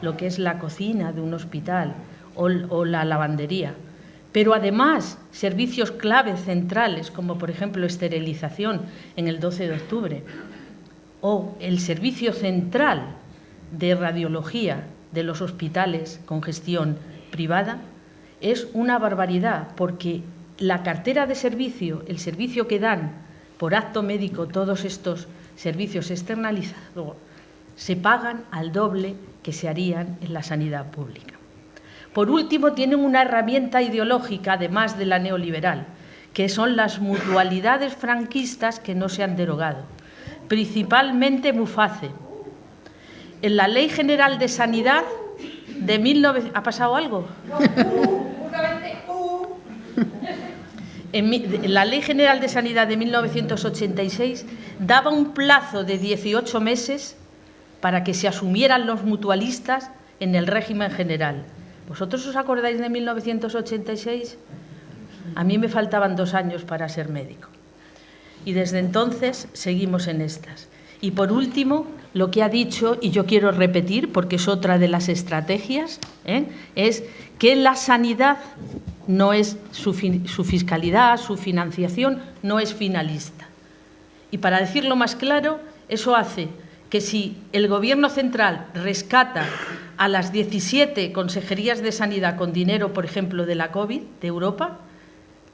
lo que es la cocina de un hospital o la lavandería, pero además servicios clave centrales, como por ejemplo esterilización en el 12 de octubre, o el servicio central de radiología de los hospitales con gestión privada, es una barbaridad, porque la cartera de servicio, el servicio que dan por acto médico todos estos servicios externalizados, se pagan al doble que se harían en la sanidad pública. Por último, tienen una herramienta ideológica, además de la neoliberal, que son las mutualidades franquistas que no se han derogado, principalmente Muface. En la Ley General de Sanidad de 1900... ¿Ha pasado algo? En la Ley General de Sanidad de 1986 daba un plazo de 18 meses para que se asumieran los mutualistas en el régimen general. ¿Vosotros os acordáis de 1986? A mí me faltaban 2 años para ser médico. Y desde entonces seguimos en estas. Y por último, lo que ha dicho, y yo quiero repetir porque es otra de las estrategias, es que la sanidad no es su fiscalidad, su financiación no es finalista. Y para decirlo más claro, eso hace que si el Gobierno central rescata a las 17 consejerías de sanidad con dinero, por ejemplo, de la COVID, de Europa,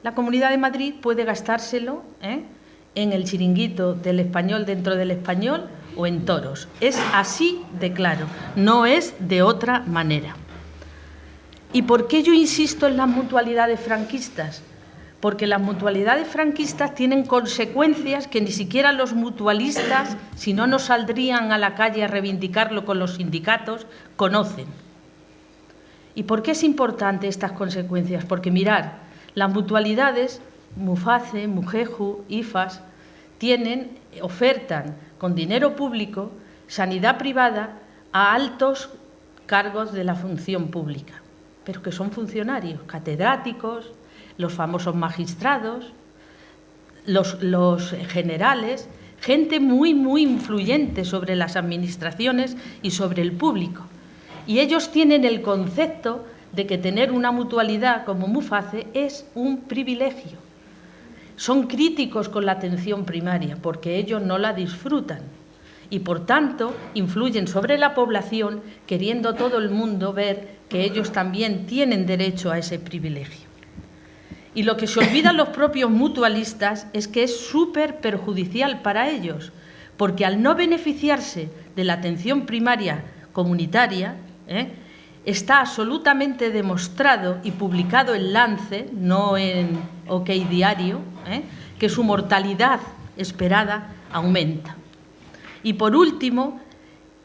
la Comunidad de Madrid puede gastárselo en el chiringuito del Español dentro del Español o en toros. Es así de claro, no es de otra manera. ¿Y por qué yo insisto en las mutualidades franquistas? Porque las mutualidades franquistas tienen consecuencias que ni siquiera los mutualistas, si no nos saldrían a la calle a reivindicarlo con los sindicatos, conocen. ¿Y por qué es importante estas consecuencias? Porque mirad, las mutualidades, Muface, Mugeju, IFAS, ofertan con dinero público sanidad privada a altos cargos de la función pública, pero que son funcionarios, catedráticos, los famosos magistrados, los generales, gente muy, muy influyente sobre las administraciones y sobre el público. Y ellos tienen el concepto de que tener una mutualidad como Muface es un privilegio. Son críticos con la atención primaria porque ellos no la disfrutan y, por tanto, influyen sobre la población, queriendo todo el mundo ver que ellos también tienen derecho a ese privilegio. Y lo que se olvidan los propios mutualistas es que es súper perjudicial para ellos, porque al no beneficiarse de la atención primaria comunitaria, está absolutamente demostrado y publicado en Lancet, no en OK Diario, que su mortalidad esperada aumenta. Y por último,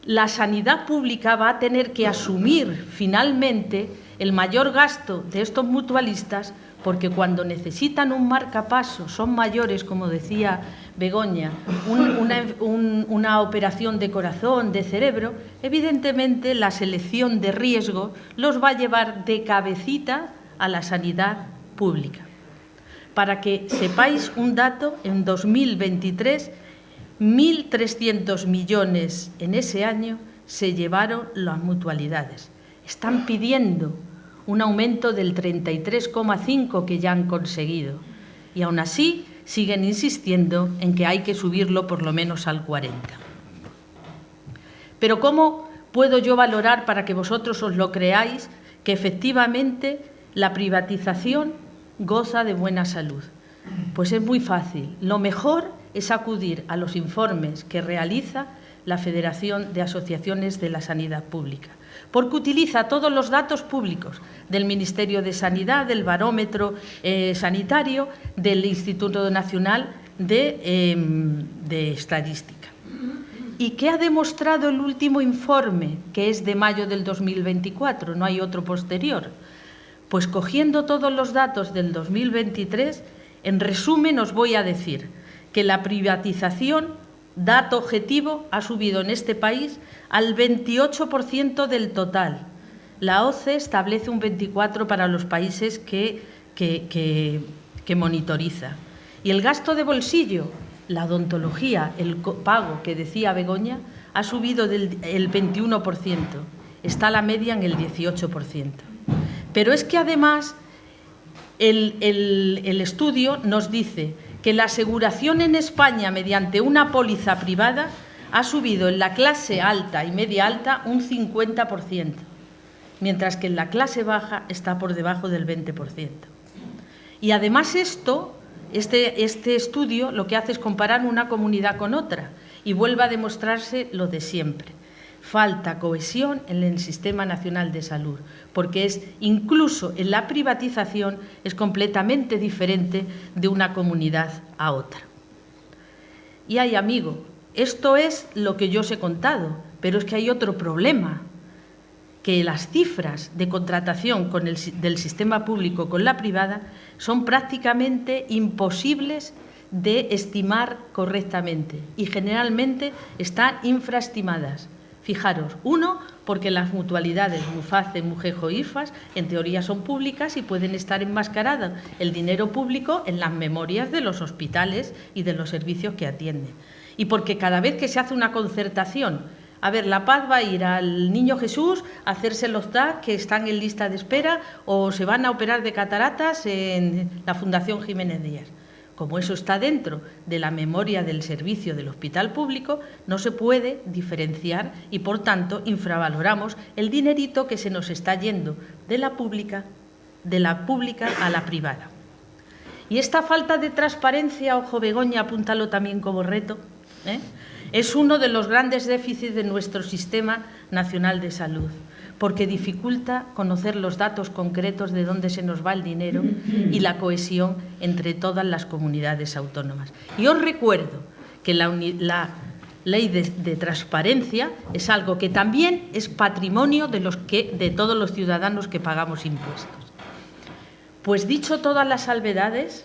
la sanidad pública va a tener que asumir finalmente el mayor gasto de estos mutualistas, porque cuando necesitan un marcapasos, son mayores, como decía Begoña, una operación de corazón, de cerebro, evidentemente la selección de riesgo los va a llevar de cabecita a la sanidad pública. Para que sepáis un dato, en 2023, 1.300 millones en ese año se llevaron las mutualidades. Están pidiendo un aumento del 33,5% que ya han conseguido. Y aún así siguen insistiendo en que hay que subirlo por lo menos al 40%. Pero ¿cómo puedo yo valorar, para que vosotros os lo creáis, que efectivamente la privatización goza de buena salud? Pues es muy fácil. Lo mejor es acudir a los informes que realiza la Federación de Asociaciones de la Sanidad Pública, porque utiliza todos los datos públicos del Ministerio de Sanidad, del Barómetro Sanitario, del Instituto Nacional de Estadística. ¿Y qué ha demostrado el último informe, que es de mayo del 2024, no hay otro posterior? Pues cogiendo todos los datos del 2023, en resumen os voy a decir que la privatización, dato objetivo, ha subido en este país al 28% del total. La OCDE establece un 24% para los países que monitoriza. Y el gasto de bolsillo, la odontología, el pago que decía Begoña, ha subido el 21%. Está la media en el 18%. Pero es que además el estudio nos dice que la aseguración en España mediante una póliza privada ha subido en la clase alta y media alta un 50%, mientras que en la clase baja está por debajo del 20%. Y además este estudio lo que hace es comparar una comunidad con otra y vuelve a demostrarse lo de siempre. Falta cohesión en el Sistema Nacional de Salud, porque incluso en la privatización es completamente diferente de una comunidad a otra. Y hay, amigo, esto es lo que yo os he contado, pero es que hay otro problema, que las cifras de contratación del sistema público con la privada son prácticamente imposibles de estimar correctamente y generalmente están infraestimadas. Fijaros, uno, porque las mutualidades Muface, Mugejo, IFAS, en teoría son públicas y pueden estar enmascaradas el dinero público en las memorias de los hospitales y de los servicios que atienden. Y porque cada vez que se hace una concertación, a ver, La Paz va a ir al Niño Jesús a hacerse los TAC que están en lista de espera o se van a operar de cataratas en la Fundación Jiménez Díaz. Como eso está dentro de la memoria del servicio del hospital público, no se puede diferenciar y, por tanto, infravaloramos el dinerito que se nos está yendo de la pública a la privada. Y esta falta de transparencia, ojo Begoña, apúntalo también como reto, es uno de los grandes déficits de nuestro Sistema Nacional de Salud, porque dificulta conocer los datos concretos de dónde se nos va el dinero y la cohesión entre todas las comunidades autónomas. Y os recuerdo que la ley de transparencia es algo que también es patrimonio de todos los ciudadanos que pagamos impuestos. Pues dicho todas las salvedades,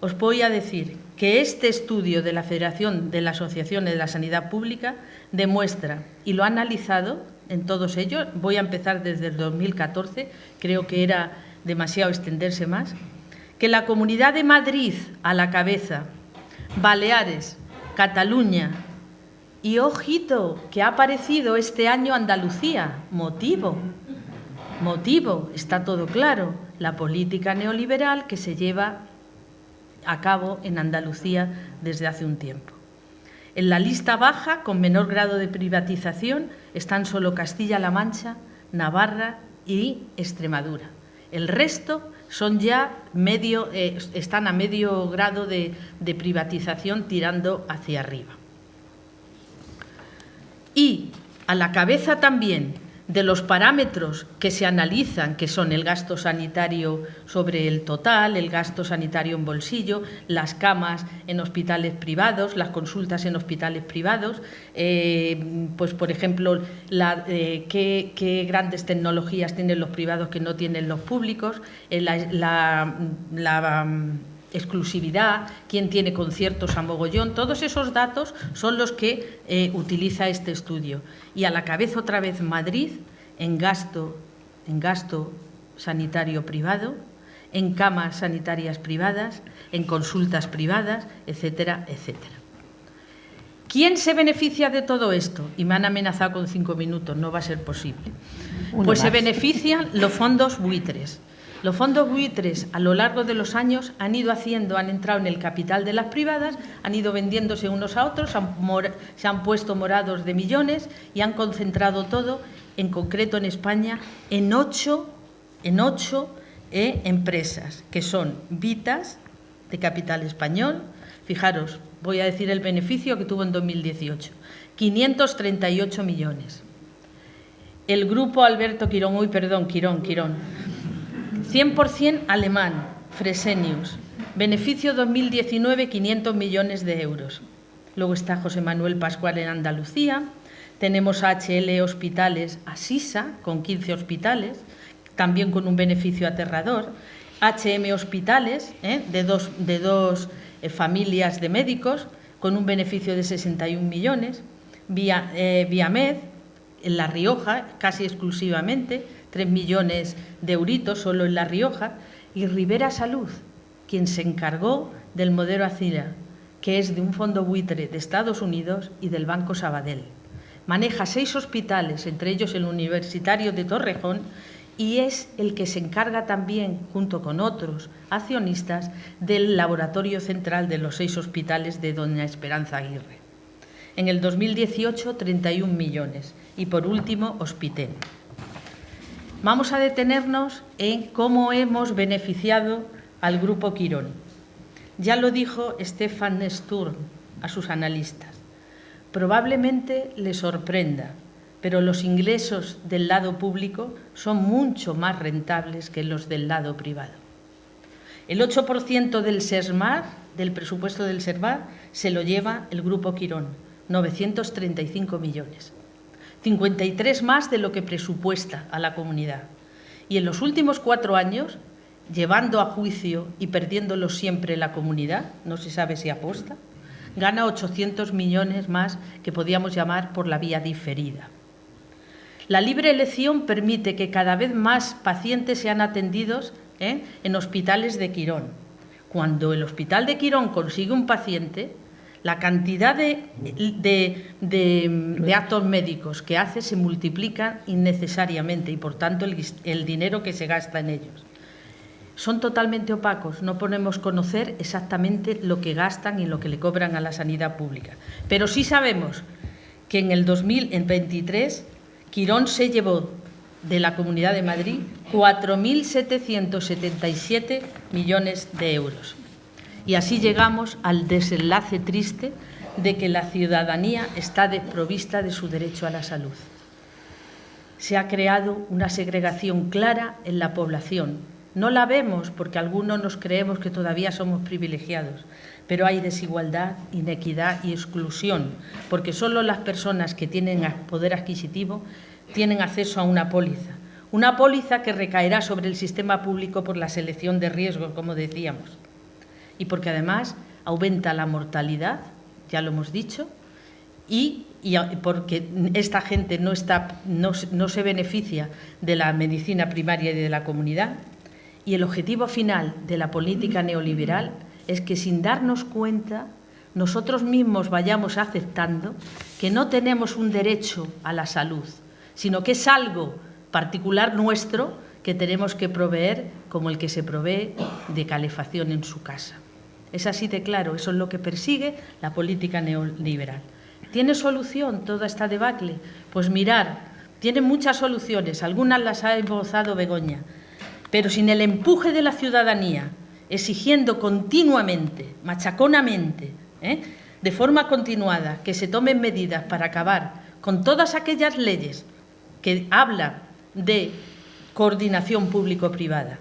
os voy a decir que este estudio de la Federación de las Asociaciones de la Sanidad Pública demuestra, y lo ha analizado en todos ellos, voy a empezar desde el 2014, creo que era demasiado extenderse más, que la Comunidad de Madrid a la cabeza, Baleares, Cataluña y, ojito, que ha aparecido este año Andalucía, motivo, Motivo, está todo claro, la política neoliberal que se lleva a cabo en Andalucía desde hace un tiempo. En la lista baja, con menor grado de privatización, están solo Castilla-La Mancha, Navarra y Extremadura. El resto son ya están a medio grado de privatización tirando hacia arriba. Y a la cabeza también de los parámetros que se analizan, que son el gasto sanitario sobre el total, el gasto sanitario en bolsillo, las camas en hospitales privados, las consultas en hospitales privados, pues por ejemplo, qué grandes tecnologías tienen los privados que no tienen los públicos, la exclusividad, quién tiene conciertos a mogollón, todos esos datos son los que utiliza este estudio. Y a la cabeza otra vez Madrid en gasto sanitario privado, en camas sanitarias privadas, en consultas privadas, etcétera, etcétera. ¿Quién se beneficia de todo esto? Y me han amenazado con 5 minutos, no va a ser posible. Pues se benefician los fondos buitres. Los fondos buitres a lo largo de los años han entrado en el capital de las privadas, han ido vendiéndose unos a otros, se han puesto morados de millones y han concentrado todo, en concreto en España, en ocho empresas, que son Vitas, de capital español. Fijaros, voy a decir el beneficio que tuvo en 2018, 538 millones. El grupo Alberto Quirón, Quirón, 100% alemán, Fresenius, beneficio 2019, 500 millones de euros. Luego está José Manuel Pascual en Andalucía, tenemos a HL Hospitales, Asisa, con 15 hospitales, también con un beneficio aterrador, HM Hospitales, de dos familias de médicos, con un beneficio de 61 millones, Viamed, en La Rioja, casi exclusivamente, 3 millones de euritos solo en La Rioja, y Rivera Salud, quien se encargó del modelo Acila, que es de un fondo buitre de Estados Unidos y del Banco Sabadell. Maneja 6 hospitales, entre ellos el Universitario de Torrejón, y es el que se encarga también, junto con otros accionistas, del laboratorio central de los 6 hospitales de Doña Esperanza Aguirre. En el 2018, 31 millones. Y por último, Hospiten. Vamos a detenernos en cómo hemos beneficiado al Grupo Quirón. Ya lo dijo Stefan Sturm a sus analistas. Probablemente les sorprenda, pero los ingresos del lado público son mucho más rentables que los del lado privado. El 8% del SESMAR, del presupuesto del SESMAR, se lo lleva el Grupo Quirón, 935 millones. 53 más de lo que presupuesta a la comunidad. Y en los últimos 4 años, llevando a juicio y perdiéndolo siempre la comunidad, no se sabe si aposta, gana 800 millones más que podíamos llamar por la vía diferida. La libre elección permite que cada vez más pacientes sean atendidos en hospitales de Quirón. Cuando el hospital de Quirón consigue un paciente, la cantidad de actos médicos que hace se multiplica innecesariamente y, por tanto, el dinero que se gasta en ellos. Son totalmente opacos, no podemos conocer exactamente lo que gastan y lo que le cobran a la sanidad pública. Pero sí sabemos que en el 2023 Quirón se llevó de la Comunidad de Madrid 4.777 millones de euros. Y así llegamos al desenlace triste de que la ciudadanía está desprovista de su derecho a la salud. Se ha creado una segregación clara en la población. No la vemos porque algunos nos creemos que todavía somos privilegiados, pero hay desigualdad, inequidad y exclusión, porque solo las personas que tienen poder adquisitivo tienen acceso a una póliza que recaerá sobre el sistema público por la selección de riesgos, como decíamos. Y porque además aumenta la mortalidad, ya lo hemos dicho, y porque esta gente no se beneficia de la medicina primaria y de la comunidad. Y el objetivo final de la política neoliberal es que, sin darnos cuenta, nosotros mismos vayamos aceptando que no tenemos un derecho a la salud, sino que es algo particular nuestro, que tenemos que proveer como el que se provee de calefacción en su casa. Es así de claro, eso es lo que persigue la política neoliberal. ¿Tiene solución toda esta debacle? Pues mirar, tiene muchas soluciones, algunas las ha esbozado Begoña, pero sin el empuje de la ciudadanía, exigiendo continuamente, machaconamente, de forma continuada, que se tomen medidas para acabar con todas aquellas leyes que hablan de coordinación público-privada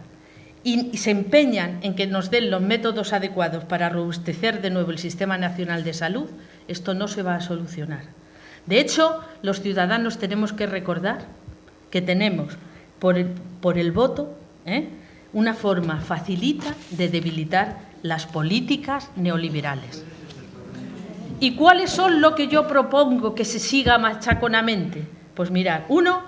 y se empeñan en que nos den los métodos adecuados para robustecer de nuevo el Sistema Nacional de Salud, esto no se va a solucionar. De hecho, los ciudadanos tenemos que recordar que tenemos, por el voto, una forma facilita de debilitar las políticas neoliberales. ¿Y cuáles son lo que yo propongo que se siga machaconamente? Pues mirad, uno,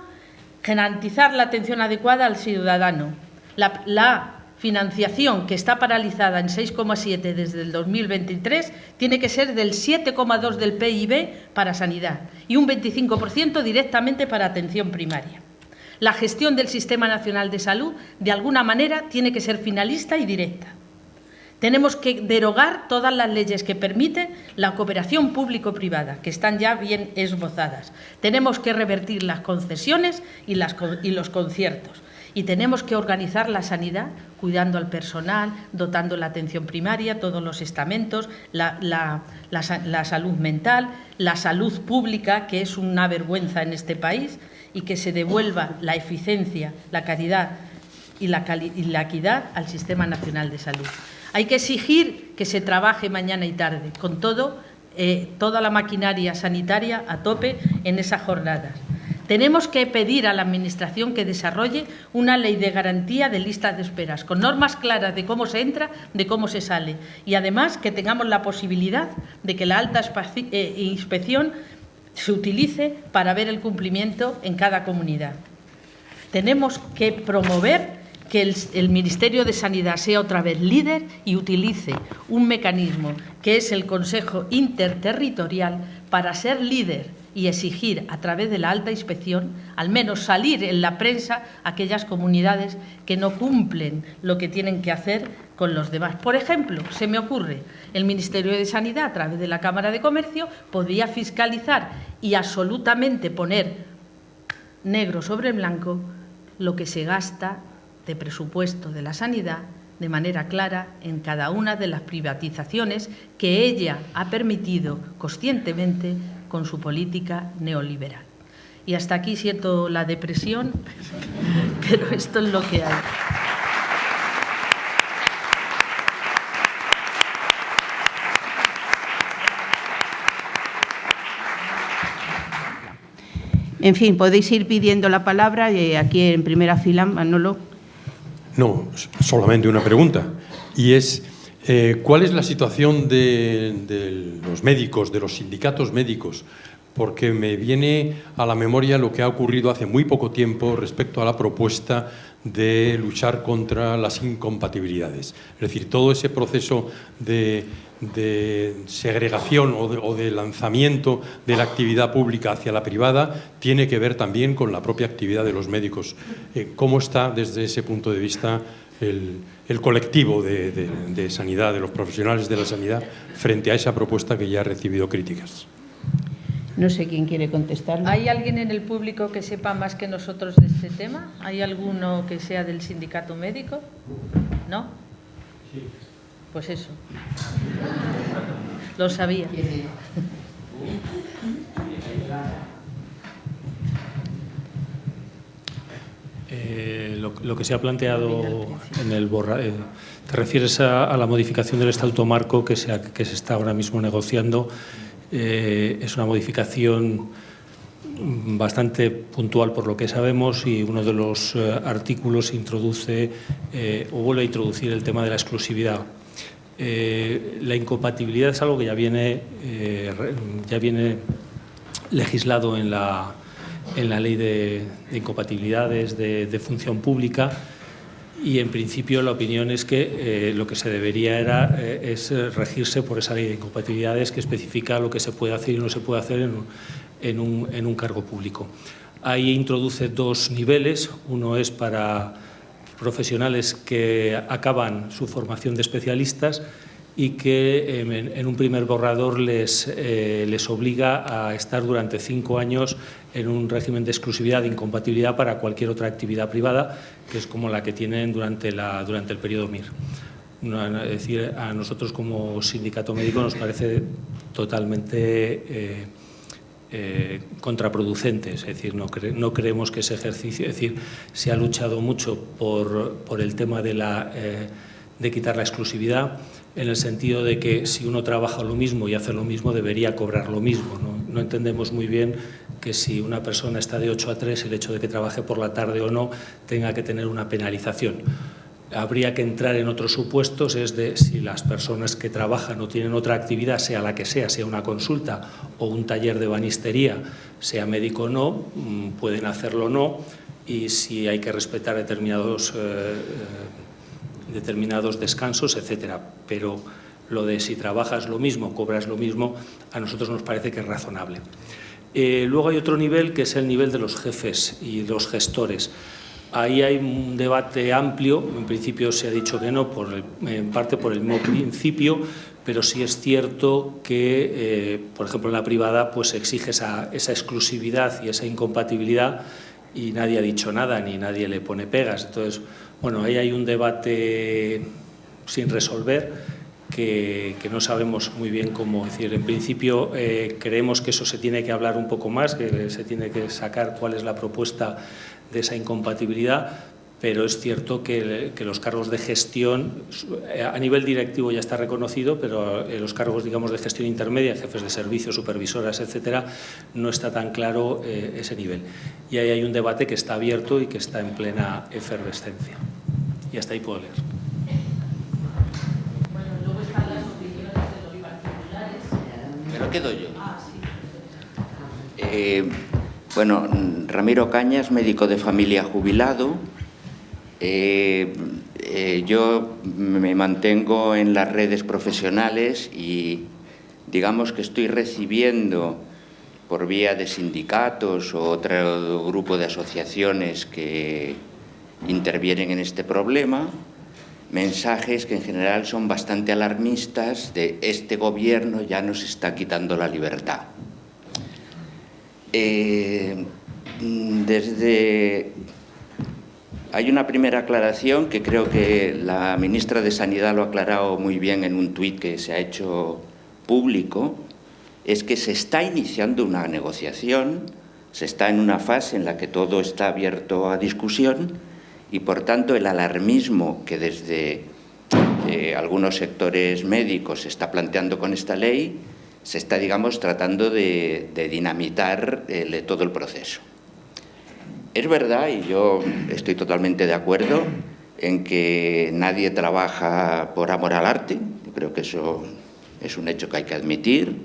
garantizar la atención adecuada al ciudadano. La financiación, que está paralizada en 6,7 desde el 2023, tiene que ser del 7,2 del PIB para sanidad y un 25% directamente para atención primaria. La gestión del Sistema Nacional de Salud, de alguna manera, tiene que ser finalista y directa. Tenemos que derogar todas las leyes que permiten la cooperación público-privada, que están ya bien esbozadas. Tenemos que revertir las concesiones y los conciertos. Y tenemos que organizar la sanidad cuidando al personal, dotando la atención primaria, todos los estamentos, la salud mental, la salud pública, que es una vergüenza en este país, y que se devuelva la eficiencia, la calidad y la equidad al Sistema Nacional de Salud. Hay que exigir que se trabaje mañana y tarde, con toda la maquinaria sanitaria a tope en esas jornadas. Tenemos que pedir a la Administración que desarrolle una ley de garantía de listas de esperas, con normas claras de cómo se entra, de cómo se sale. Y además que tengamos la posibilidad de que la alta inspección se utilice para ver el cumplimiento en cada comunidad. Tenemos que promover que el Ministerio de Sanidad sea otra vez líder y utilice un mecanismo que es el Consejo Interterritorial para ser líder y exigir a través de la alta inspección, al menos salir en la prensa, aquellas comunidades que no cumplen lo que tienen que hacer con los demás. Por ejemplo, se me ocurre, el Ministerio de Sanidad, a través de la Cámara de Comercio, podría fiscalizar y absolutamente poner negro sobre blanco lo que se gasta de presupuesto de la sanidad de manera clara en cada una de las privatizaciones que ella ha permitido conscientemente con su política neoliberal. Y hasta aquí siento la depresión, pero esto es lo que hay. En fin, podéis ir pidiendo la palabra aquí en primera fila, Manolo. No, solamente una pregunta, y es ¿cuál es la situación de los médicos, de los sindicatos médicos? Porque me viene a la memoria lo que ha ocurrido hace muy poco tiempo respecto a la propuesta de luchar contra las incompatibilidades. Es decir, todo ese proceso de segregación o de lanzamiento de la actividad pública hacia la privada tiene que ver también con la propia actividad de los médicos. ¿Cómo está desde ese punto de vista el colectivo de sanidad, de los profesionales de la sanidad, frente a esa propuesta que ya ha recibido críticas? No sé quién quiere contestar. ¿Hay alguien en el público que sepa más que nosotros de este tema? ¿Hay alguno que sea del sindicato médico? ¿No? Sí. Pues eso. Lo sabía. Lo que se ha planteado en el borrador, te refieres a la modificación del Estatuto Marco que se está ahora mismo negociando. Es una modificación bastante puntual por lo que sabemos, y uno de los artículos introduce o vuelve a introducir el tema de la exclusividad. La incompatibilidad es algo que ya viene legislado en la ley de incompatibilidades de función pública, y en principio la opinión es que lo que se debería es regirse por esa ley de incompatibilidades que especifica lo que se puede hacer y no se puede hacer en un cargo público. Ahí introduce dos niveles. Uno es para profesionales que acaban su formación de especialistas y que en un primer borrador les obliga a estar durante 5 años en un régimen de exclusividad, de incompatibilidad para cualquier otra actividad privada, que es como la que tienen durante el periodo MIR. Es decir, a nosotros como sindicato médico nos parece totalmente contraproducente, es decir, no creemos que ese ejercicio, es decir, se ha luchado mucho por el tema de quitar la exclusividad, en el sentido de que si uno trabaja lo mismo y hace lo mismo, debería cobrar lo mismo. No entendemos muy bien que si una persona está de 8 a 3, el hecho de que trabaje por la tarde o no tenga que tener una penalización. Habría que entrar en otros supuestos, es de si las personas que trabajan o tienen otra actividad, sea la que sea una consulta o un taller de ebanistería, sea médico o no, pueden hacerlo o no, y si hay que respetar determinados descansos, etcétera. Pero lo de si trabajas lo mismo, cobras lo mismo, a nosotros nos parece que es razonable. Luego hay otro nivel, que es el nivel de los jefes y los gestores. Ahí hay un debate amplio. En principio se ha dicho que no, en parte por el mismo principio, pero sí es cierto que, por ejemplo, en la privada pues exige esa exclusividad y esa incompatibilidad, y nadie ha dicho nada ni nadie le pone pegas. Entonces, bueno, ahí hay un debate sin resolver que no sabemos muy bien cómo decir. En principio creemos que eso se tiene que hablar un poco más, que se tiene que sacar cuál es la propuesta de esa incompatibilidad, pero es cierto que los cargos de gestión, a nivel directivo ya está reconocido, pero los cargos, digamos, de gestión intermedia, jefes de servicio, supervisoras, etcétera, no está tan claro ese nivel. Y ahí hay un debate que está abierto y que está en plena efervescencia. Y hasta ahí puedo leer. Bueno, luego están las opiniones de los particulares. ¿Me lo quedo yo? Sí. Bueno, Ramiro Cañas, médico de familia jubilado. Yo me mantengo en las redes profesionales y digamos que estoy recibiendo por vía de sindicatos o otro grupo de asociaciones que intervienen en este problema mensajes que en general son bastante alarmistas de este gobierno ya nos está quitando la libertad. Hay una primera aclaración que creo que la ministra de Sanidad lo ha aclarado muy bien en un tuit que se ha hecho público, es que se está iniciando una negociación, se está en una fase en la que todo está abierto a discusión y, por tanto, el alarmismo que desde algunos sectores médicos se está planteando con esta ley se está, digamos, tratando de dinamitar todo el proceso. Es verdad, y yo estoy totalmente de acuerdo, en que nadie trabaja por amor al arte. Yo creo que eso es un hecho que hay que admitir.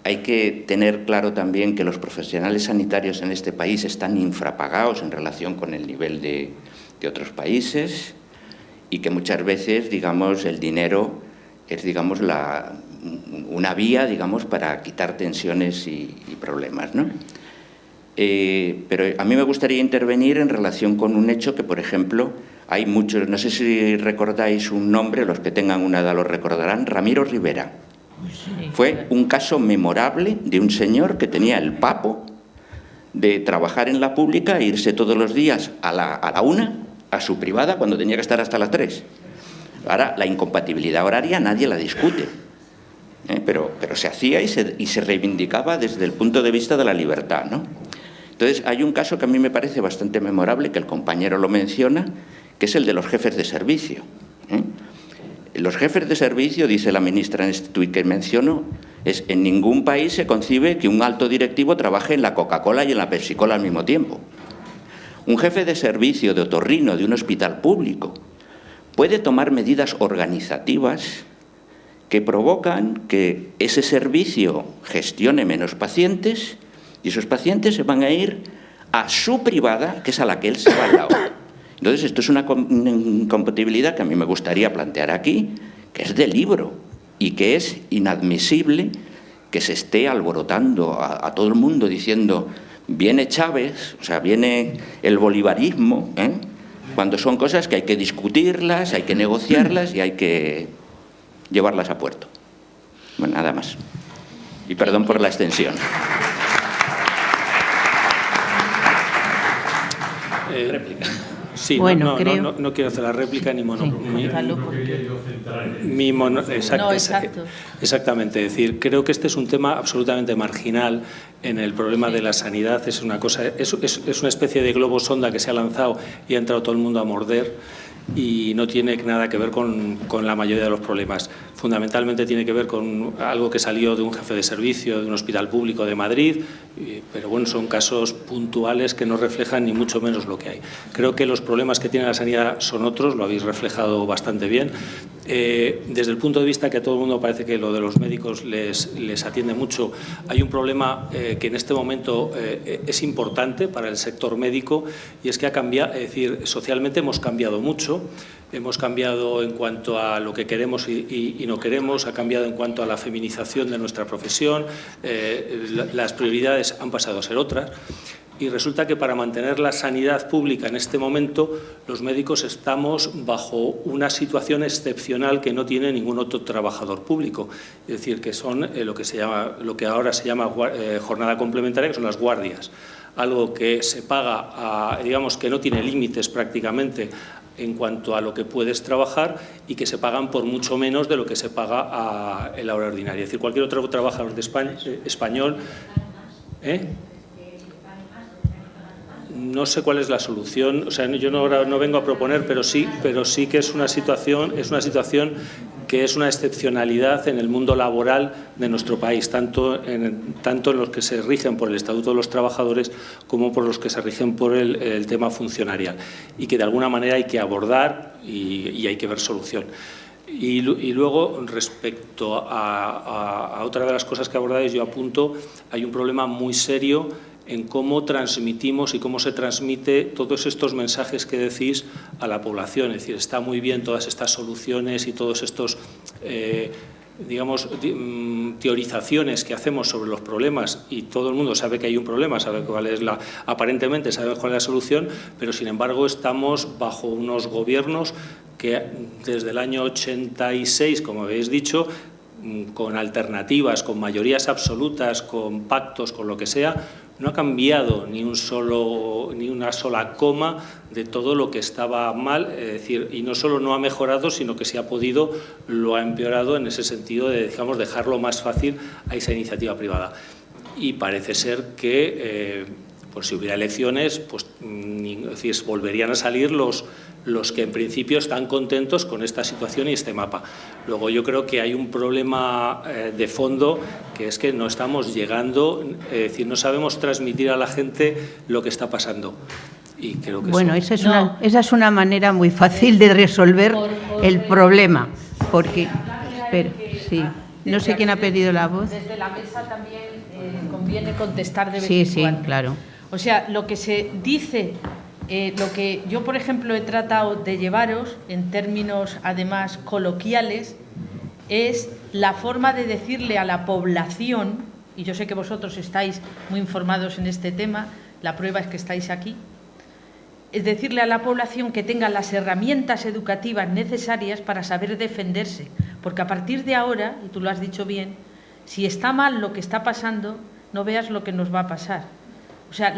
Hay que tener claro también que los profesionales sanitarios en este país están infrapagados en relación con el nivel de otros países y que muchas veces, digamos, el dinero es, digamos, una vía, digamos, para quitar tensiones y problemas, ¿no? Pero a mí me gustaría intervenir en relación con un hecho que, por ejemplo, hay muchos, no sé si recordáis un nombre, los que tengan una edad lo recordarán, Ramiro Rivera. Fue un caso memorable de un señor que tenía el papo de trabajar en la pública e irse todos los días a la 1 a su privada cuando tenía que estar hasta las 3. Ahora, la incompatibilidad horaria nadie la discute, pero se hacía y se reivindicaba desde el punto de vista de la libertad, ¿no? Entonces, hay un caso que a mí me parece bastante memorable, que el compañero lo menciona, que es el de los jefes de servicio. Los jefes de servicio, dice la ministra en este tuit que menciono, en ningún país se concibe que un alto directivo trabaje en la Coca-Cola y en la Pepsi-Cola al mismo tiempo. Un jefe de servicio de otorrino de un hospital público puede tomar medidas organizativas que provocan que ese servicio gestione menos pacientes y esos pacientes se van a ir a su privada, que es a la que él se va al lado. Entonces, esto es una incompatibilidad que a mí me gustaría plantear aquí, que es de libro y que es inadmisible que se esté alborotando a todo el mundo diciendo viene Chávez, o sea, viene el bolivarismo, cuando son cosas que hay que discutirlas, hay que negociarlas y hay que llevarlas a puerto. Bueno, nada más. Y perdón por la extensión. Réplica. Sí, Bueno, no quiero hacer la réplica ni exacto. Exactamente, es decir, creo que este es un tema absolutamente marginal en el problema de la sanidad. Es una cosa, es una especie de globo sonda que se ha lanzado y ha entrado todo el mundo a morder, y no tiene nada que ver con la mayoría de los problemas. Fundamentalmente tiene que ver con algo que salió de un jefe de servicio de un hospital público de Madrid, pero bueno, son casos puntuales que no reflejan ni mucho menos lo que hay. Creo que los problemas que tiene la sanidad son otros, lo habéis reflejado bastante bien. Desde el punto de vista que a todo el mundo parece que lo de los médicos les atiende mucho, hay un problema que en este momento es importante para el sector médico, y es que ha cambiado, es decir, socialmente hemos cambiado mucho. Hemos cambiado en cuanto a lo que queremos y no queremos, ha cambiado en cuanto a la feminización de nuestra profesión, las prioridades han pasado a ser otras, y resulta que para mantener la sanidad pública en este momento los médicos estamos bajo una situación excepcional que no tiene ningún otro trabajador público, es decir, que son lo que ahora se llama jornada complementaria, que son las guardias, algo que se paga, digamos que no tiene límites prácticamente en cuanto a lo que puedes trabajar, y que se pagan por mucho menos de lo que se paga en la hora ordinaria. Es decir, cualquier otro trabajador de español... No sé cuál es la solución, o sea, yo no vengo a proponer, pero sí que es una situación que es una excepcionalidad en el mundo laboral de nuestro país, tanto en los que se rigen por el Estatuto de los Trabajadores como por los que se rigen por el tema funcionarial, y que de alguna manera hay que abordar y hay que ver solución. Y luego, respecto a otra de las cosas que abordáis, yo apunto, hay un problema muy serio en cómo transmitimos y cómo se transmite todos estos mensajes que decís a la población. Es decir, está muy bien todas estas soluciones y todos estos, digamos, teorizaciones que hacemos sobre los problemas, y todo el mundo sabe que hay un problema, sabe cuál es aparentemente sabe cuál es la solución, pero sin embargo estamos bajo unos gobiernos que desde el año 86, como habéis dicho, con alternativas, con mayorías absolutas, con pactos, con lo que sea, no ha cambiado ni una sola coma de todo lo que estaba mal, es decir, y no solo no ha mejorado, sino que si ha podido lo ha empeorado en ese sentido de, digamos, dejarlo más fácil a esa iniciativa privada. Y parece ser que, pues si hubiera elecciones, pues es decir, volverían a salir los que en principio están contentos con esta situación y este mapa. Luego yo creo que hay un problema de fondo, que es que no estamos llegando, es decir, no sabemos transmitir a la gente lo que está pasando. Y creo que bueno, esa es una manera muy fácil de resolver el problema, porque... sí, no sé quién ha pedido la voz. Desde la mesa también conviene contestar de vez en cuando. Sí, claro. O sea, lo que se dice... lo que yo, por ejemplo, he tratado de llevaros en términos, además, coloquiales, es la forma de decirle a la población, y yo sé que vosotros estáis muy informados en este tema, la prueba es que estáis aquí, es decirle a la población que tenga las herramientas educativas necesarias para saber defenderse, porque a partir de ahora, y tú lo has dicho bien, si está mal lo que está pasando, no veas lo que nos va a pasar. O sea,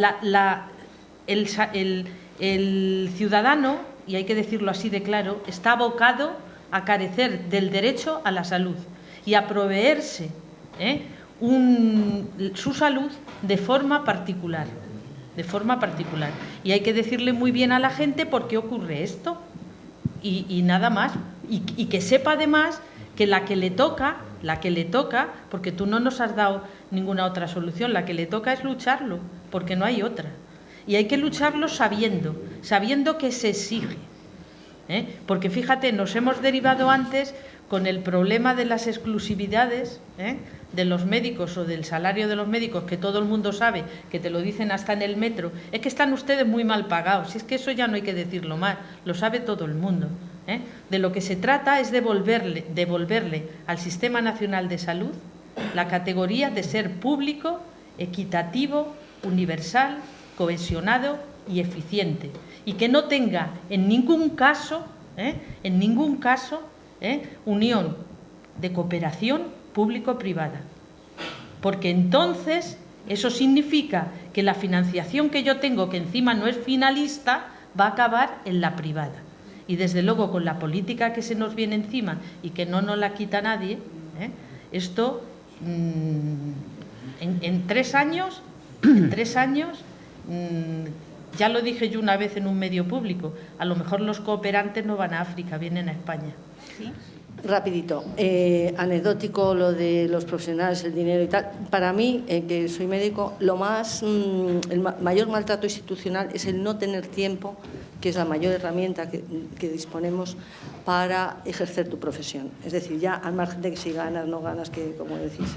el ciudadano, y hay que decirlo así de claro, está abocado a carecer del derecho a la salud y a proveerse su salud de forma particular. Y hay que decirle muy bien a la gente por qué ocurre esto y nada más. Y que sepa además que la que le toca, porque tú no nos has dado ninguna otra solución, la que le toca es lucharlo, porque no hay otra. Y hay que lucharlo sabiendo que se exige. Porque fíjate, nos hemos derivado antes con el problema de las exclusividades de los médicos o del salario de los médicos, que todo el mundo sabe, que te lo dicen hasta en el metro, es que están ustedes muy mal pagados, si es que eso ya no hay que decirlo más, lo sabe todo el mundo. De lo que se trata es devolverle al Sistema Nacional de Salud la categoría de ser público, equitativo, universal, cohesionado y eficiente, y que no tenga en ningún caso, unión de cooperación público-privada. Porque entonces eso significa que la financiación que yo tengo, que encima no es finalista, va a acabar en la privada. Y desde luego con la política que se nos viene encima y que no nos la quita nadie, esto en 3 años, ya lo dije yo una vez en un medio público, a lo mejor los cooperantes no van a África, vienen a España. ¿Sí? Rapidito, anecdótico lo de los profesionales, el dinero y tal. Para mí, que soy médico, el mayor maltrato institucional es el no tener tiempo, que es la mayor herramienta que disponemos para ejercer tu profesión. Es decir, ya al margen de que si ganas, no ganas, que como decís,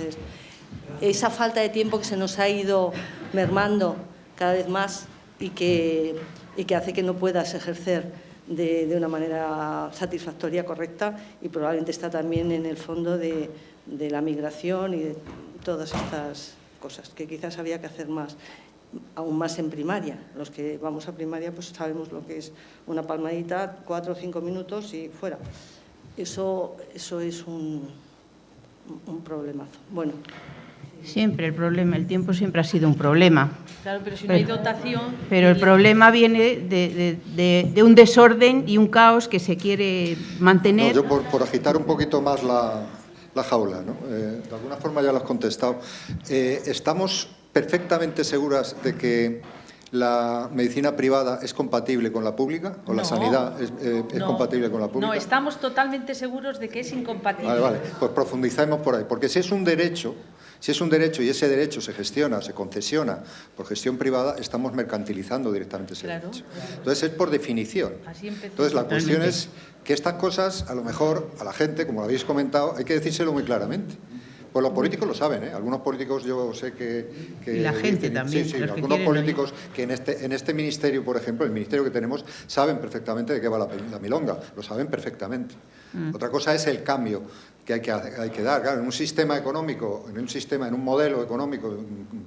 esa falta de tiempo que se nos ha ido mermando cada vez más y que hace que no puedas ejercer de una manera satisfactoria, correcta, y probablemente está también en el fondo de la migración y de todas estas cosas que quizás había que hacer más, aún más en primaria. Los que vamos a primaria pues sabemos lo que es una palmadita, 4 o 5 minutos y fuera. Eso es un problemazo. Bueno. Siempre el problema, el tiempo siempre ha sido un problema. Claro, pero si no hay dotación... Pero el problema viene de un desorden y un caos que se quiere mantener. No, yo por agitar un poquito más la jaula, ¿no? De alguna forma ya lo has contestado. ¿Estamos perfectamente seguras de que la medicina privada es compatible con la pública? ¿O la sanidad es compatible con la pública? No, estamos totalmente seguros de que es incompatible. Vale, pues profundicemos por ahí. Porque si es un derecho y ese derecho se gestiona, se concesiona por gestión privada, estamos mercantilizando directamente ese derecho. Entonces es por definición. Así empezó. Entonces la cuestión es que estas cosas, a lo mejor a la gente, como lo habéis comentado, hay que decírselo muy claramente. Pues los políticos lo saben, ¿eh? Algunos políticos yo sé que y la gente también. Sí, algunos políticos que en este ministerio, por ejemplo, el ministerio que tenemos, saben perfectamente de qué va la milonga, lo saben perfectamente. Otra cosa es el cambio que hay que dar. Claro, en un sistema económico, en un modelo económico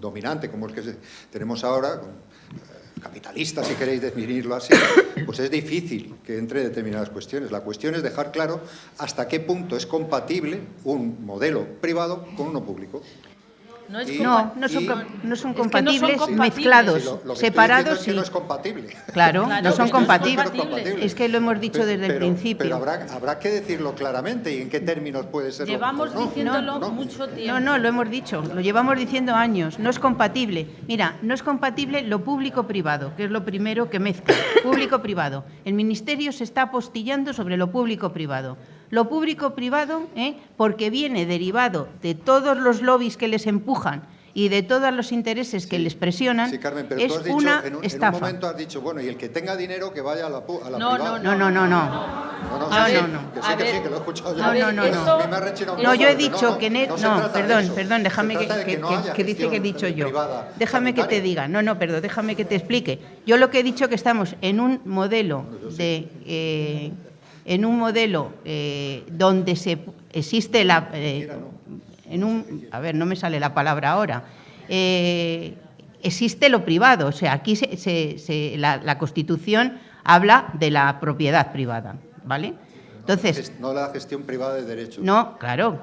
dominante como el que tenemos ahora, capitalista, si queréis definirlo así, pues es difícil que entre determinadas cuestiones. La cuestión es dejar claro hasta qué punto es compatible un modelo privado con uno público. No son compatibles, mezclados, lo que separados. Es que no es compatible. Claro, no son compatibles. compatibles. Es que lo hemos dicho desde el principio. Pero habrá que decirlo claramente y en qué términos puede ser. Llevamos diciéndolo mucho tiempo. No, lo hemos dicho, lo llevamos diciendo años. No es compatible. Mira, no es compatible lo público-privado, que es lo primero que mezcla. Público-privado. El Ministerio se está apostillando sobre lo público-privado. Lo público-privado, porque viene derivado de todos los lobbies que les empujan y de todos los intereses que les presionan, sí, Carmen, pero es tú has dicho, una en estafa. un momento has dicho, bueno, y el que tenga dinero que vaya a la privada. No. Que sí, que lo he escuchado yo. No, yo he dicho que... Perdón, déjame que dice que he dicho yo. Déjame que te diga. Perdón, déjame que te explique. Yo lo que he dicho que estamos en un modelo donde existe no me sale la palabra ahora. Existe lo privado, o sea, aquí la Constitución habla de la propiedad privada, ¿vale? Entonces, no la gestión privada de derechos. No, claro.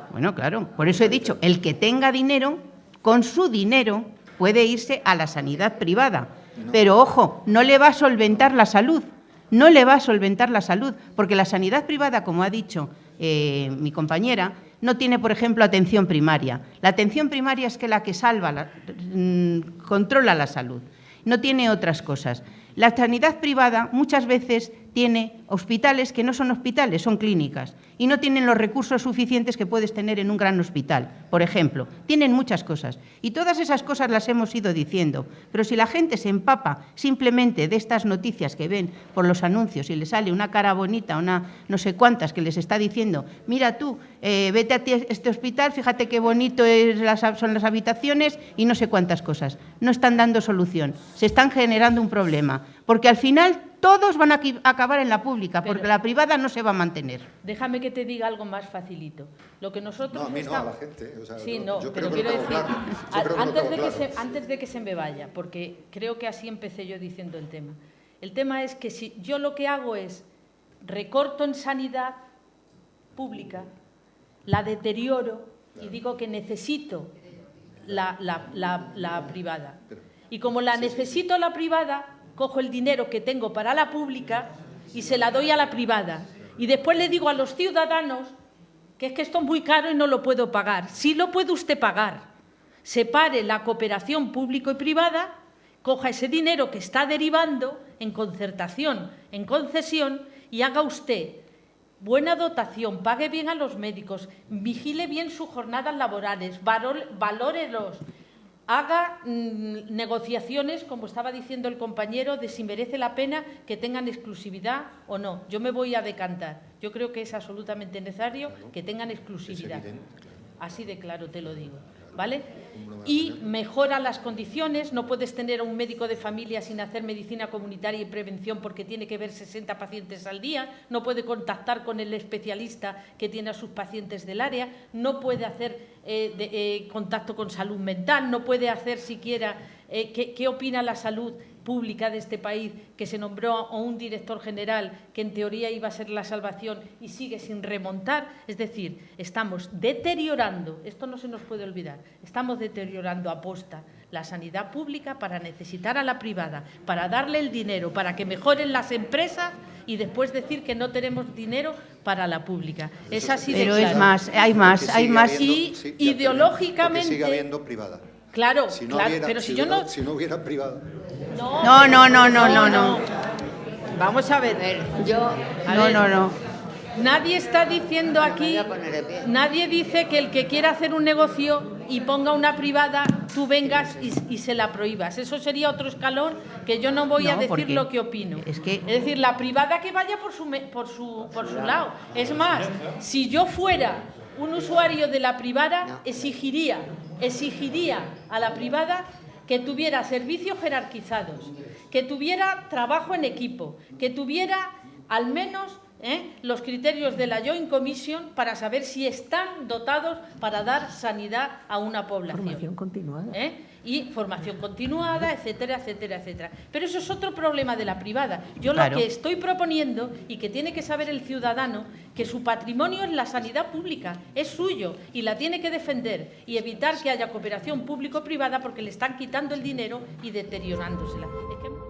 Por eso he dicho, el que tenga dinero, con su dinero puede irse a la sanidad privada. Pero, ojo, no le va a solventar la salud. No le va a solventar la salud, porque la sanidad privada, como ha dicho mi compañera, no tiene, por ejemplo, atención primaria. La atención primaria es la que controla la salud. No tiene otras cosas. La sanidad privada muchas veces tiene hospitales que no son hospitales, son clínicas, y no tienen los recursos suficientes que puedes tener en un gran hospital, por ejemplo. Tienen muchas cosas, y todas esas cosas las hemos ido diciendo, pero si la gente se empapa simplemente de estas noticias que ven por los anuncios y les sale una cara bonita, una no sé cuántas, que les está diciendo, mira tú, vete a este hospital, fíjate qué bonito son las habitaciones y no sé cuántas cosas. No están dando solución, se están generando un problema, porque al final todos van a acabar en la pública, Pero- porque la privada no se va a mantener. Déjame que te diga algo más facilito. Lo que nosotros No, a mí no, a estamos- la gente. O sea, Sí, yo no, creo pero que lo quiero tengo decir, claro. Yo creo que lo antes tengo de que claro. antes de que se me vaya, porque creo que así empecé yo diciendo el tema. El tema es que si yo lo que hago es recorto en sanidad pública, la deterioro y digo que necesito la privada. Y como la necesito la privada, cojo el dinero que tengo para la pública y se la doy a la privada. Y después le digo a los ciudadanos que es que esto es muy caro y no lo puedo pagar. Sí lo puede usted pagar. Separe la cooperación público y privada, coja ese dinero que está derivando en concertación, en concesión, y haga usted buena dotación, pague bien a los médicos, vigile bien sus jornadas laborales, valórelos, haga negociaciones, como estaba diciendo el compañero, de si merece la pena que tengan exclusividad o no. Yo me voy a decantar. Yo creo que es absolutamente necesario que tengan exclusividad. Así de claro te lo digo, ¿vale? Y mejora las condiciones. No puedes tener a un médico de familia sin hacer medicina comunitaria y prevención porque tiene que ver 60 pacientes al día, no puede contactar con el especialista que tiene a sus pacientes del área, no puede hacer contacto con salud mental, no puede hacer siquiera qué opina la salud pública de este país, que se nombró a un director general que en teoría iba a ser la salvación y sigue sin remontar. Es decir, estamos deteriorando, esto no se nos puede olvidar, estamos deteriorando a posta la sanidad pública para necesitar a la privada, para darle el dinero, para que mejoren las empresas y después decir que no tenemos dinero para la pública. Es así de Pero claro. es más, hay más, hay más. Y ideológicamente... Porque sigue habiendo privada. Claro, Si no claro, hubiera, pero si yo no... Si no hubiera privada. No. Vamos a ver. No. Nadie está diciendo aquí, nadie dice que el que quiera hacer un negocio y ponga una privada, tú vengas y se la prohíbas. Eso sería otro escalón que yo no voy a No, decir porque lo que opino. es que- Es decir, la privada que vaya por su lado. Es más, si yo fuera un usuario de la privada, exigiría a la privada que tuviera servicios jerarquizados, que tuviera trabajo en equipo, que tuviera al menos los criterios de la Joint Commission para saber si están dotados para dar sanidad a una población. Formación continuada. Y formación continuada, etcétera, etcétera, etcétera. Pero eso es otro problema de la privada. Yo Claro. lo que estoy proponiendo, y que tiene que saber el ciudadano, que su patrimonio es la sanidad pública, es suyo, y la tiene que defender y evitar que haya cooperación público-privada porque le están quitando el dinero y deteriorándosela. Es que...